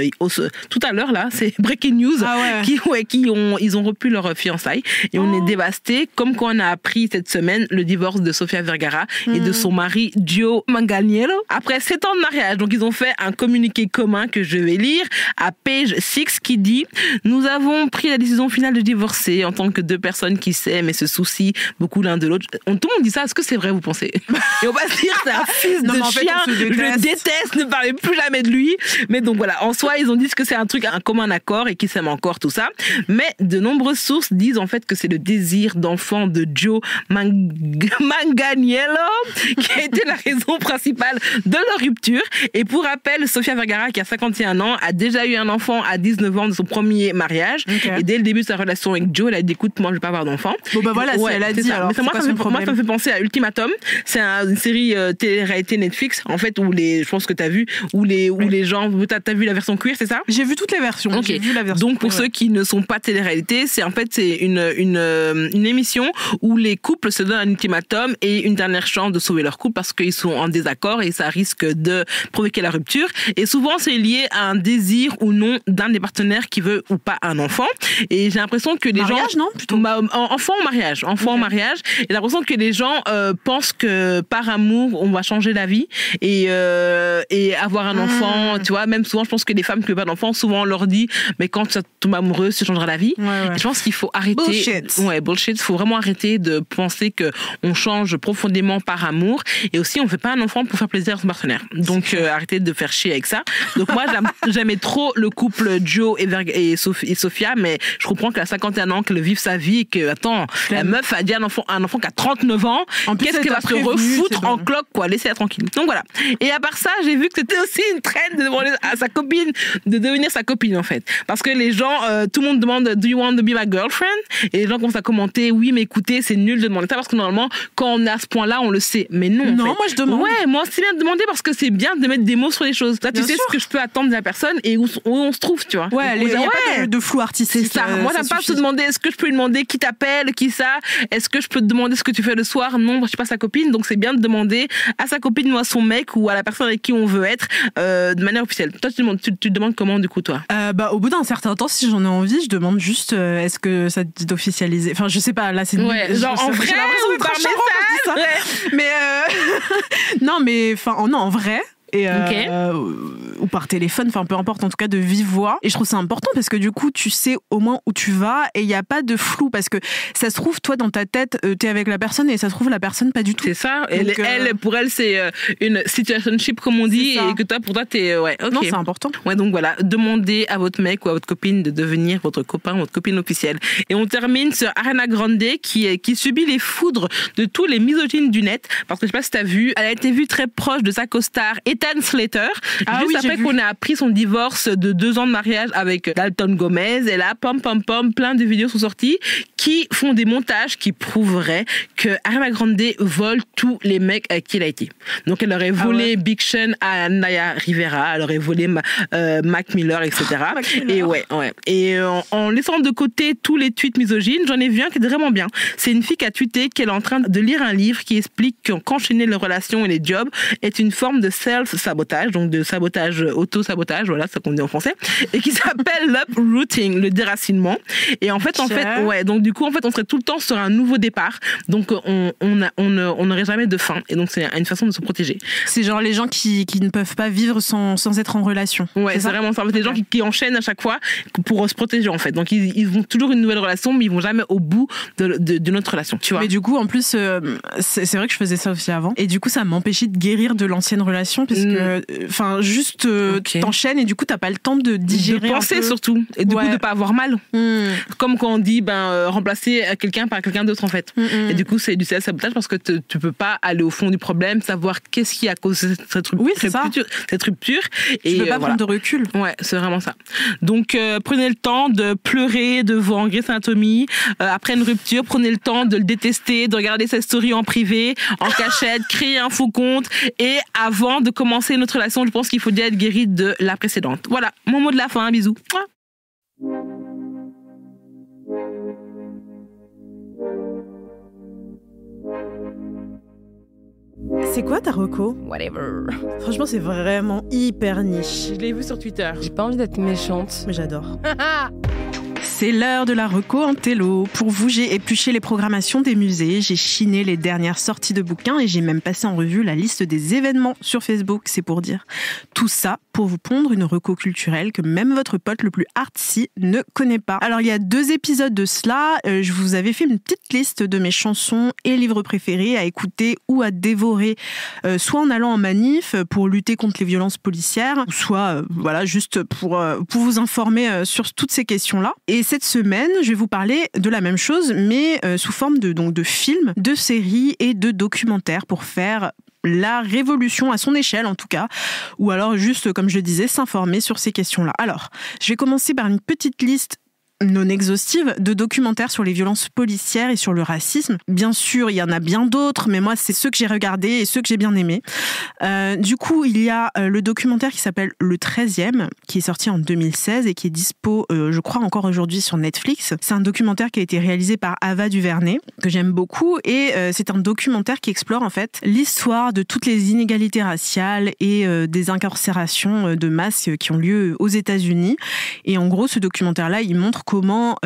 [SPEAKER 1] tout à l'heure, là, c'est breaking news, ils ont repu leur fiançailles, et on est dévastés, comme quand on a appris cette semaine le divorce de Sofia Vergara et de son mari Gio Manganiello. Après 7 ans de mariage, donc ils ont fait un communiqué commun que je vais lire à page 6 qui dit: nous avons pris la décision finale de divorcer en tant que 2 personnes qui s'aiment et se soucient beaucoup l'un de l'autre. Tout le monde dit ça, est-ce que c'est vrai, vous pensez? Et on va se dire c'est un fils de chien, je le déteste, ne parlez plus jamais de lui. Mais donc voilà, en soi ils ont dit que c'est un truc, un commun accord, et qu'ils s'aiment encore, tout ça. Mais de nombreuses sources disent en fait que c'est le désir d'enfant de Gio Manganiello qui a été la raison principale de leur rupture. Et pour rappel, Sofia Vergara, qui a 51 ans, a déjà eu un enfant à 19 ans de son premier mariage. Et dès le début de sa relation avec Gio, elle a dit: écoute, moi je vais pas avoir d'enfant.
[SPEAKER 3] Bon bah voilà, si elle a dit ça. Alors,
[SPEAKER 1] moi ça me fait penser à Ultimatum. C'est une série télé-réalité Netflix, en fait, où je pense que t'as vu, où les gens, t'as vu la version queer, c'est ça?
[SPEAKER 3] J'ai vu toutes les versions.
[SPEAKER 1] Okay.
[SPEAKER 3] J'ai vu la version
[SPEAKER 1] donc pour ceux qui ne sont pas télé-réalité, c'est une émission où les couples se donnent un ultimatum et une dernière chance de sauver leur couple parce qu'ils sont en désaccord et ça risque de provoquer la rupture. Et souvent, c'est lié à un désir ou non d'un des partenaires qui veut ou pas un enfant. Et j'ai l'impression que les
[SPEAKER 3] mariage, non, plutôt
[SPEAKER 1] enfant en mariage. Et j'ai l'impression que les gens pensent que par amour, on va changer la vie et avoir un enfant. Tu vois, même souvent, je pense que les femmes qui veulent pas d'enfant, souvent on leur dit: mais quand tu tombes amoureuse, tu changeras la vie.
[SPEAKER 3] Ouais.
[SPEAKER 1] Et je pense qu'il faut arrêter.
[SPEAKER 3] Bullshit.
[SPEAKER 1] Ouais, bullshit. Il faut vraiment arrêter de penser que on change profondément par amour. Et aussi, on fait pas un enfant pour faire plaisir à son partenaire. Donc, arrêtez de faire chier avec ça. Donc, moi, j'aimais trop le couple Joe et Sophia, mais je comprends qu'elle a 51 ans, qu'elle vive sa vie et que, attends, la meuf a dit à un enfant qui a 39 ans, qu'est-ce qu'elle va se refoutre en cloque, quoi. Laissez-la tranquille. Donc, voilà. Et à part ça, j'ai vu que c'était aussi une traîne de demander à sa copine de devenir sa copine, en fait. Parce que les gens, tout le monde demande Do you want to be my girlfriend? Et les gens commencent à commenter oui, mais écoutez, c'est nul de demander ça parce que normalement, quand on est à ce point-là, on le sait. Mais non.
[SPEAKER 3] Non,
[SPEAKER 1] en fait.
[SPEAKER 3] moi je demande.
[SPEAKER 1] Ouais, moi c'est bien de demander parce que c'est bien de mettre des mots sur les choses. Là, tu sais ce que je peux attendre de la personne et où on se trouve, tu vois.
[SPEAKER 3] Ouais, il n'y a pas de flou artistique.
[SPEAKER 1] C'est ça. Moi, j'aime pas se demander est-ce que je peux lui demander qui t'appelle, qui ça, est-ce que je peux te demander ce que tu fais le soir? Non, je suis pas sa copine, donc c'est bien de demander à sa copine ou à son mec ou à la personne avec qui on veut être de manière officielle. Toi, tu demandes comment du coup, toi?
[SPEAKER 3] Au bout d'un certain temps, si j'en ai envie, je demande juste est-ce que ça te dit d'officialiser. Enfin, je sais pas, là c'est
[SPEAKER 1] genre en vrai ou par message.
[SPEAKER 3] Mais non, mais en vrai. Et ou par téléphone, enfin peu importe, en tout cas de vive voix. Et je trouve ça important parce que du coup tu sais au moins où tu vas et il n'y a pas de flou parce que ça se trouve toi dans ta tête t'es avec la personne et ça se trouve la personne pas du tout.
[SPEAKER 1] C'est ça. Donc, pour elle c'est une situationship comme on dit et que toi pour toi t'es ouais. Okay.
[SPEAKER 3] Non, c'est important.
[SPEAKER 1] Ouais, donc voilà, demandez à votre mec ou à votre copine de devenir votre copain ou votre copine officielle. Et on termine sur Ariana Grande qui subit les foudres de tous les misogynes du net parce que je sais pas si t'as vu, elle a été vue très proche de sa costar Ethan Slater, juste après qu'on ait appris son divorce de 2 ans de mariage avec Dalton Gomez. Et là, plein de vidéos sont sorties qui font des montages qui prouveraient que Ariana Grande vole tous les mecs avec qui elle a été. Donc elle aurait volé Big Sean à Naya Rivera, elle aurait volé Mac Miller, etc. Et Et en laissant de côté tous les tweets misogynes, j'en ai vu un qui est vraiment bien. C'est une fille qui a tweeté qu'elle est en train de lire un livre qui explique qu'enchaîner les relations et les jobs est une forme de self-sabotage, donc de sabotage, auto-sabotage, voilà, c'est ce qu'on dit en français, et qui s'appelle l'uprooting, le déracinement. Et en fait, donc du coup, en fait, on serait tout le temps sur un nouveau départ, donc on n'aurait jamais de fin, et donc c'est une façon de se protéger.
[SPEAKER 3] C'est genre les gens qui ne peuvent pas vivre sans être en relation.
[SPEAKER 1] Ouais, c'est vraiment ça. En fait, les gens qui enchaînent à chaque fois pour se protéger, en fait. Donc ils vont toujours une nouvelle relation, mais ils vont jamais au bout de notre relation, tu vois.
[SPEAKER 3] Mais du coup, en plus, c'est vrai que je faisais ça aussi avant, et du coup, ça m'empêchait de guérir de l'ancienne relation, parce que t'enchaînes et du coup t'as pas le temps de digérer,
[SPEAKER 1] de penser surtout, et du coup de pas avoir mal. Comme quand on dit remplacer quelqu'un par quelqu'un d'autre, en fait. Et du coup c'est du self-sabotage parce que tu peux pas aller au fond du problème, savoir qu'est-ce qui a causé cette rupture. Et
[SPEAKER 3] tu peux pas prendre de recul.
[SPEAKER 1] Ouais, c'est vraiment ça. Donc prenez le temps de pleurer devant Grey's Anatomy après une rupture, prenez le temps de le détester, de regarder ses stories en privé, en cachette, créer un faux compte, et avant de commencer notre relation, je pense qu'il faut déjà être guéri de la précédente. Voilà, mon mot de la fin, bisous.
[SPEAKER 3] C'est quoi ta reco?
[SPEAKER 2] Whatever.
[SPEAKER 3] Franchement, c'est vraiment hyper niche.
[SPEAKER 1] Je l'ai vu sur Twitter.
[SPEAKER 2] J'ai pas envie d'être méchante,
[SPEAKER 3] mais j'adore. C'est l'heure de la reco en télo. Pour vous, j'ai épluché les programmations des musées, j'ai chiné les dernières sorties de bouquins et j'ai même passé en revue la liste des événements sur Facebook, c'est pour dire. Tout ça pour vous pondre une reco culturelle que même votre pote le plus artsy ne connaît pas. Alors, il y a 2 épisodes de cela, je vous avais fait une petite liste de mes chansons et livres préférés à écouter ou à dévorer, soit en allant en manif pour lutter contre les violences policières, soit juste pour vous informer sur toutes ces questions-là. Et cette semaine, je vais vous parler de la même chose, mais sous forme de films, de séries et de documentaires pour faire la révolution à son échelle en tout cas, ou alors juste, comme je le disais, s'informer sur ces questions-là. Alors, je vais commencer par une petite liste non exhaustive de documentaires sur les violences policières et sur le racisme. Bien sûr, il y en a bien d'autres, mais moi, c'est ceux que j'ai regardés et ceux que j'ai bien aimés. Du coup, il y a le documentaire qui s'appelle Le 13e, qui est sorti en 2016 et qui est dispo, je crois, encore aujourd'hui sur Netflix. C'est un documentaire qui a été réalisé par Ava DuVernay, que j'aime beaucoup, et c'est un documentaire qui explore en fait l'histoire de toutes les inégalités raciales et des incarcérations de masse qui ont lieu aux États-Unis. Et en gros, ce documentaire-là, il montre comment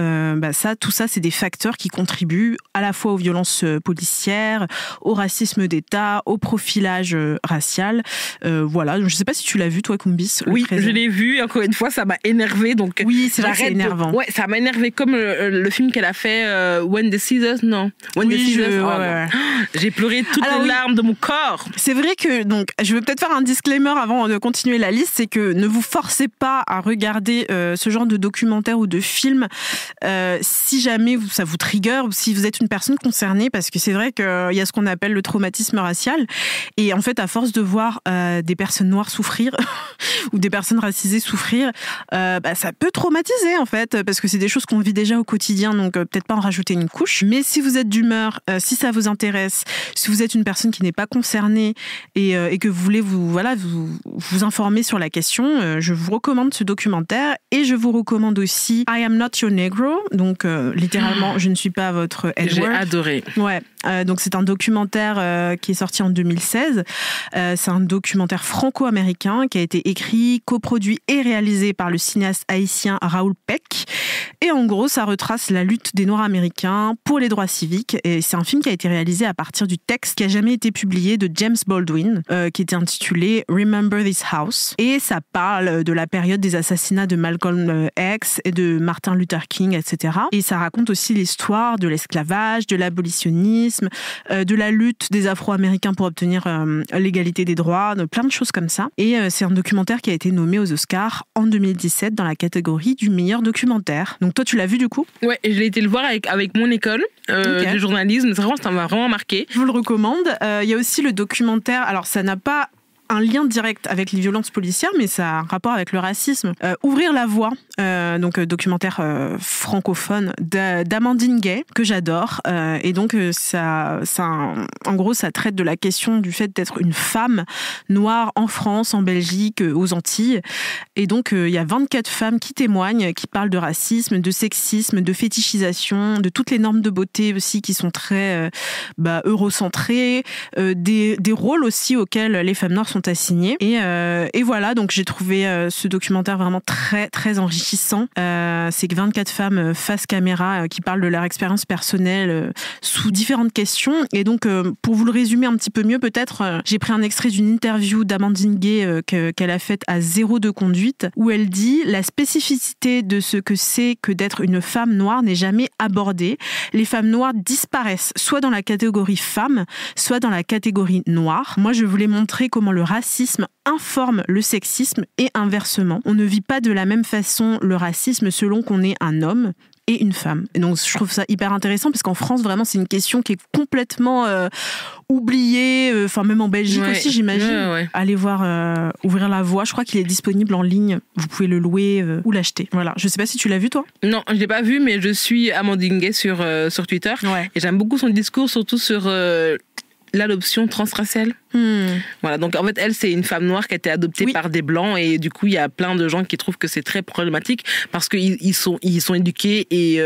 [SPEAKER 3] tout ça, c'est des facteurs qui contribuent à la fois aux violences policières, au racisme d'État, au profilage racial. Voilà, je ne sais pas si tu l'as vu, toi, Kumbis.
[SPEAKER 1] Oui, je l'ai vu. Encore une fois, ça m'a énervé. Donc
[SPEAKER 3] oui, c'est vrai que c'est énervant.
[SPEAKER 1] Ouais, ça m'a énervé comme le film qu'elle a fait, When the Scissors, non. J'ai pleuré toutes les larmes de mon corps.
[SPEAKER 3] C'est vrai que, donc, je vais peut-être faire un disclaimer avant de continuer la liste, c'est que ne vous forcez pas à regarder ce genre de documentaire ou de film si jamais ça vous trigger ou si vous êtes une personne concernée, parce que c'est vrai qu'il y a ce qu'on appelle le traumatisme racial. Et en fait, à force de voir des personnes noires souffrir ou des personnes racisées souffrir, ça peut traumatiser, en fait, parce que c'est des choses qu'on vit déjà au quotidien, donc peut-être pas en rajouter une couche. Mais si vous êtes d'humeur, si ça vous intéresse, si vous êtes une personne qui n'est pas concernée et que vous voulez vous informer sur la question, je vous recommande ce documentaire et je vous recommande aussi I Am Not Your Negro, donc littéralement je ne suis pas votre Edward.
[SPEAKER 1] J'ai adoré.
[SPEAKER 3] Ouais, donc c'est un documentaire qui est sorti en 2016. C'est un documentaire franco-américain qui a été écrit, coproduit et réalisé par le cinéaste haïtien Raoul Peck. Et en gros, ça retrace la lutte des Noirs américains pour les droits civiques. Et c'est un film qui a été réalisé à partir du texte qui a jamais été publié de James Baldwin, qui était intitulé Remember This House. Et ça parle de la période des assassinats de Malcolm X et de Martin Luther King, etc. Et ça raconte aussi l'histoire de l'esclavage, de l'abolitionnisme, de la lutte des Afro-Américains pour obtenir l'égalité des droits, de plein de choses comme ça. Et c'est un documentaire qui a été nommé aux Oscars en 2017 dans la catégorie du meilleur documentaire. Donc toi, tu l'as vu du coup ?
[SPEAKER 1] Ouais, je l'ai été le voir avec mon école de journalisme. Ça m'a vraiment marqué.
[SPEAKER 3] Je vous le recommande. Il y a aussi le documentaire, alors ça n'a pas un lien direct avec les violences policières, mais ça a un rapport avec le racisme. Ouvrir la voie, donc documentaire francophone d'Amandine Gay, que j'adore. Et donc, en gros, ça traite de la question du fait d'être une femme noire en France, en Belgique, aux Antilles. Et donc, il y a 24 femmes qui témoignent, qui parlent de racisme, de sexisme, de fétichisation, de toutes les normes de beauté aussi qui sont très eurocentrées, des rôles aussi auxquels les femmes noires sont assignés. Et voilà, donc j'ai trouvé ce documentaire vraiment très, très enrichissant. C'est que 24 femmes face caméra qui parlent de leur expérience personnelle sous différentes questions. Et donc, pour vous le résumer un petit peu mieux, peut-être, j'ai pris un extrait d'une interview d'Amandine Gay qu'elle a faite à Zéro de Conduite, où elle dit « La spécificité de ce que c'est que d'être une femme noire n'est jamais abordée. Les femmes noires disparaissent, soit dans la catégorie femme, soit dans la catégorie noire. » Moi, je voulais montrer comment le racisme informe le sexisme et inversement. On ne vit pas de la même façon le racisme selon qu'on est un homme et une femme. Et donc, je trouve ça hyper intéressant parce qu'en France, vraiment, c'est une question qui est complètement oubliée. Enfin, même en Belgique aussi, j'imagine. Ouais. Allez voir Ouvrir la voie. Je crois qu'il est disponible en ligne. Vous pouvez le louer ou l'acheter. Voilà. Je sais pas si tu l'as vu, toi ?
[SPEAKER 1] Non, je l'ai pas vu, mais je suis Amandine Gay sur Twitter. Ouais. Et j'aime beaucoup son discours, surtout sur l'adoption transraciale. Voilà, donc en fait, elle, c'est une femme noire qui a été adoptée par des blancs et du coup, il y a plein de gens qui trouvent que c'est très problématique parce qu'ils sont éduqués et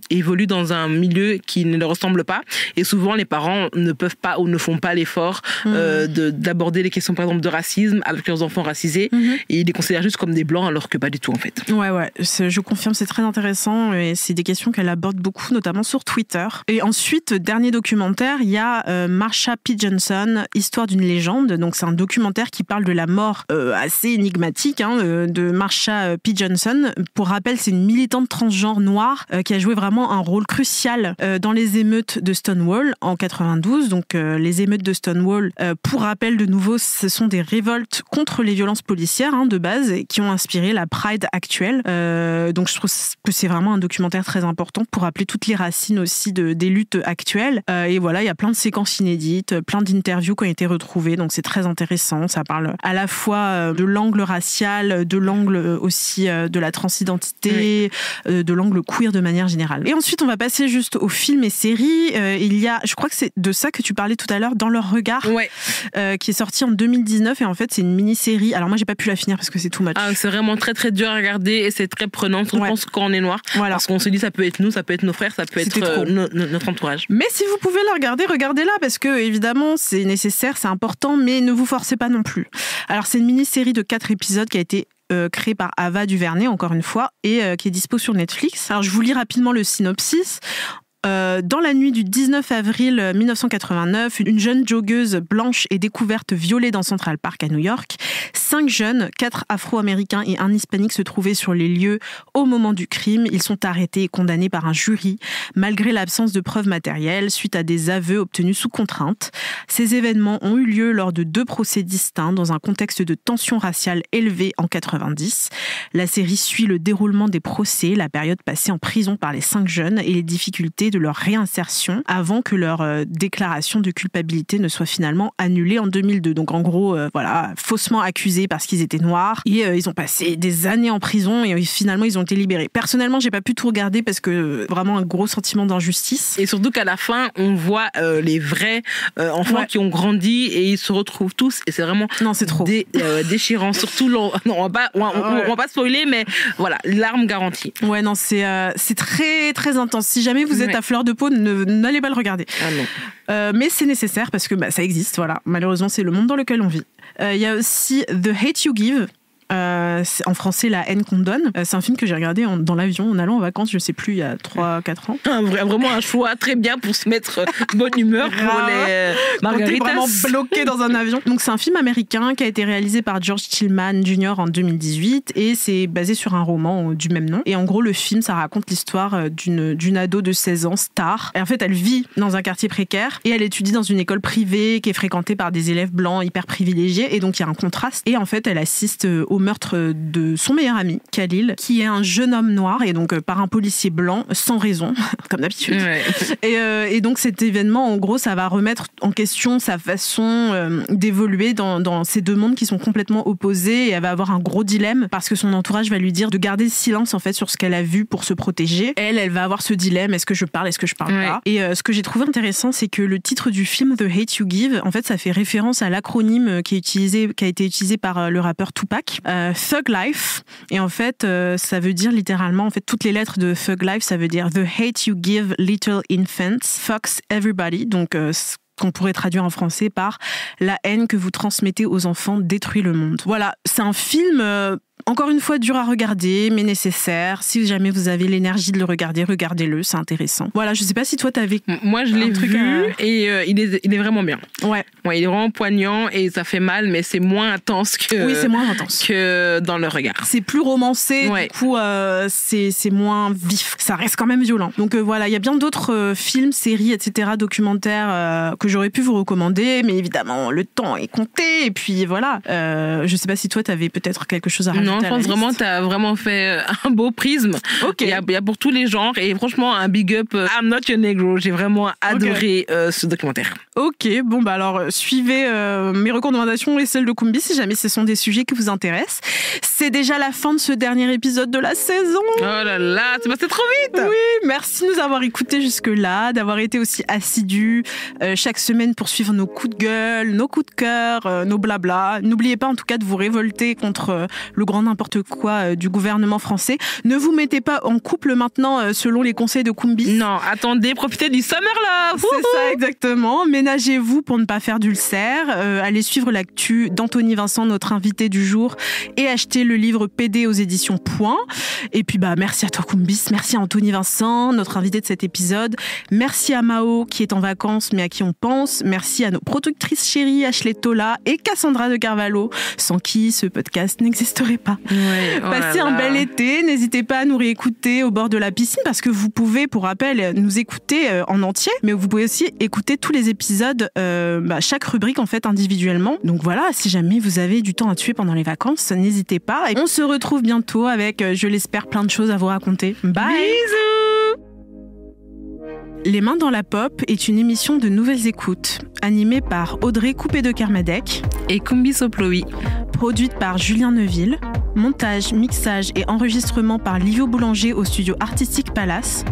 [SPEAKER 1] évoluent dans un milieu qui ne leur ressemble pas. Et souvent, les parents ne peuvent pas ou ne font pas l'effort d'aborder les questions, par exemple, de racisme avec leurs enfants racisés et ils les considèrent juste comme des blancs alors que pas du tout, en fait.
[SPEAKER 3] Ouais, je confirme, c'est très intéressant et c'est des questions qu'elle aborde beaucoup, notamment sur Twitter. Et ensuite, dernier documentaire, il y a Marsha P. Johnson, Histoire d'une légende. Donc c'est un documentaire qui parle de la mort assez énigmatique de Marsha P. Johnson. Pour rappel, c'est une militante transgenre noire qui a joué vraiment un rôle crucial dans les émeutes de Stonewall en 92. Donc les émeutes de Stonewall, pour rappel de nouveau, ce sont des révoltes contre les violences policières de base qui ont inspiré la Pride actuelle. Donc je trouve que c'est vraiment un documentaire très important pour rappeler toutes les racines aussi des luttes actuelles. Et voilà, il y a plein de séquences inédites, plein d'interviews qui ont été retrouvées, donc c'est très intéressant. Ça parle à la fois de l'angle racial, de l'angle aussi de la transidentité, de l'angle queer de manière générale. Et ensuite, on va passer juste aux films et séries. Il y a, je crois que c'est de ça que tu parlais tout à l'heure, Dans leur regard, qui est sorti en 2019 et en fait c'est une mini-série. Alors moi j'ai pas pu la finir parce que c'est too much.
[SPEAKER 1] C'est vraiment très très dur à regarder et c'est très prenant. On pense quand on est noir, parce qu'on se dit ça peut être nous, ça peut être nos frères, ça peut être notre entourage.
[SPEAKER 3] Mais si vous pouvez la regarder, regardez-la parce que, évidemment, c'est nécessaire, c'est important, mais ne vous forcez pas non plus. Alors, c'est une mini-série de 4 épisodes qui a été créée par Ava DuVernay, encore une fois, et qui est dispo sur Netflix. Alors, je vous lis rapidement le synopsis. Dans la nuit du 19 avril 1989, une jeune joggeuse blanche est découverte violée dans Central Park à New York. 5 jeunes, 4 Afro-Américains et un Hispanique se trouvaient sur les lieux au moment du crime. Ils sont arrêtés et condamnés par un jury, malgré l'absence de preuves matérielles, suite à des aveux obtenus sous contrainte. Ces événements ont eu lieu lors de 2 procès distincts dans un contexte de tension raciale élevée en 90. La série suit le déroulement des procès, la période passée en prison par les 5 jeunes et les difficultés de leur réinsertion avant que leur déclaration de culpabilité ne soit finalement annulée en 2002. Donc en gros, faussement accusés parce qu'ils étaient noirs et ils ont passé des années en prison et finalement ils ont été libérés. Personnellement, j'ai pas pu tout regarder parce que vraiment un gros sentiment d'injustice.
[SPEAKER 1] Et surtout qu'à la fin, on voit les vrais enfants qui ont grandi et ils se retrouvent tous et c'est vraiment déchirant. Surtout, on va pas spoiler, mais voilà, larmes garanties.
[SPEAKER 3] Ouais, non, c'est très très intense. Si jamais vous êtes à fleur de peau, n'allez pas le regarder.
[SPEAKER 1] Ah non.
[SPEAKER 3] Mais c'est nécessaire parce que ça existe, voilà. Malheureusement, c'est le monde dans lequel on vit. Il y a aussi The Hate You Give. En français, La haine qu'on donne. C'est un film que j'ai regardé dans l'avion en allant en vacances, je sais plus, il y a 3-4 ans.
[SPEAKER 1] Vraiment un choix très bien pour se mettre bonne humeur pour les margaritas.
[SPEAKER 3] Vraiment bloqué dans un avion. Donc c'est un film américain qui a été réalisé par George Tillman Jr. en 2018 et c'est basé sur un roman du même nom. Et en gros, le film, ça raconte l'histoire d'une ado de 16 ans, Star. Et en fait, elle vit dans un quartier précaire et elle étudie dans une école privée qui est fréquentée par des élèves blancs hyper privilégiés et donc il y a un contraste. Et en fait, elle assiste au meurtre de son meilleur ami, Khalil, qui est un jeune homme noir et donc par un policier blanc sans raison, comme d'habitude. Ouais. Et donc cet événement, en gros, ça va remettre en question sa façon d'évoluer dans ces 2 mondes qui sont complètement opposés et elle va avoir un gros dilemme parce que son entourage va lui dire de garder silence en fait sur ce qu'elle a vu pour se protéger. Elle va avoir ce dilemme, est-ce que je parle, est-ce que je parle pas. Et ce que j'ai trouvé intéressant, c'est que le titre du film The Hate You Give, en fait, ça fait référence à l'acronyme qui a été utilisé par le rappeur Tupac. Thug Life, et en fait ça veut dire littéralement, en fait toutes les lettres de Thug Life, ça veut dire The hate you give little infants fucks everybody, donc qu'on pourrait traduire en français par la haine que vous transmettez aux enfants détruit le monde. Voilà, c'est un film encore une fois dur à regarder, mais nécessaire. Si jamais vous avez l'énergie de le regarder, regardez-le, c'est intéressant. Voilà, je sais pas si toi t'avais...
[SPEAKER 1] Moi je l'ai vu et il est vraiment bien.
[SPEAKER 3] Ouais,
[SPEAKER 1] il est vraiment poignant et ça fait mal, mais c'est moins intense que...
[SPEAKER 3] Oui, c'est moins intense.
[SPEAKER 1] Que dans le regard.
[SPEAKER 3] C'est plus romancé, du coup c'est moins vif. Ça reste quand même violent. Donc voilà, il y a bien d'autres films, séries, etc., documentaires que j'aurais pu vous recommander, mais évidemment le temps est compté et puis voilà. Je sais pas si toi t'avais peut-être quelque chose à rajouter.
[SPEAKER 1] Non, je pense vraiment t'as vraiment fait un beau prisme.
[SPEAKER 3] Okay.
[SPEAKER 1] Il y a pour tous les genres et franchement un big up. I'm not your negro. J'ai vraiment adoré ce documentaire.
[SPEAKER 3] Ok, bon alors suivez mes recommandations et celles de Kumbi si jamais ce sont des sujets qui vous intéressent. C'est déjà la fin de ce dernier épisode de la saison.
[SPEAKER 1] Oh là là, c'est passé trop vite.
[SPEAKER 3] Oui, merci de nous avoir écoutés jusque-là, d'avoir été aussi assidus chaque semaine pour suivre nos coups de gueule, nos coups de cœur, nos blabla. N'oubliez pas en tout cas de vous révolter contre le grand n'importe quoi du gouvernement français. Ne vous mettez pas en couple maintenant selon les conseils de Kumbi.
[SPEAKER 1] Non, attendez, profitez du summer love.
[SPEAKER 3] C'est ça exactement. Ménagez-vous pour ne pas faire d'ulcère. Allez suivre l'actu d'Anthony Vincent, notre invité du jour, et achetez le livre PD aux éditions Point. Et puis merci à toi Kumbis, merci à Anthony Vincent, notre invité de cet épisode. Merci à Mao qui est en vacances mais à qui on pense. Merci à nos productrices chéries Ashley Tola et Cassandra de Carvalho, sans qui ce podcast n'existerait pas.
[SPEAKER 1] Ouais,
[SPEAKER 3] Passez un bel été, n'hésitez pas à nous réécouter au bord de la piscine parce que vous pouvez, pour rappel, nous écouter en entier, mais vous pouvez aussi écouter tous les épisodes, chaque rubrique en fait individuellement. Donc voilà, si jamais vous avez du temps à tuer pendant les vacances, n'hésitez pas. Et on se retrouve bientôt avec, je l'espère, plein de choses à vous raconter. Bye.
[SPEAKER 1] Bisous.
[SPEAKER 3] Les Mains dans la Pop est une émission de nouvelles écoutes, animée par Audrey Coupé de Kermadec
[SPEAKER 1] et Kumbi Soploï,
[SPEAKER 3] produite par Julien Neuville, montage, mixage et enregistrement par Livio Boulanger au studio Artistique Palace,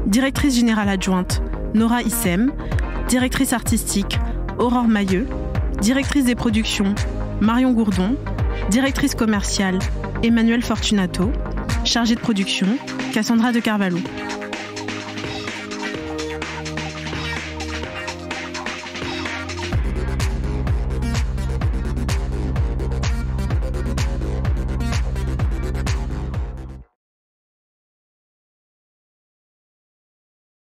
[SPEAKER 3] directrice générale adjointe Nora Issem, directrice artistique Aurore Mailleux, directrice des productions Marion Gourdon, directrice commerciale Emmanuel Fortunato, chargée de production Cassandra de Carvalho.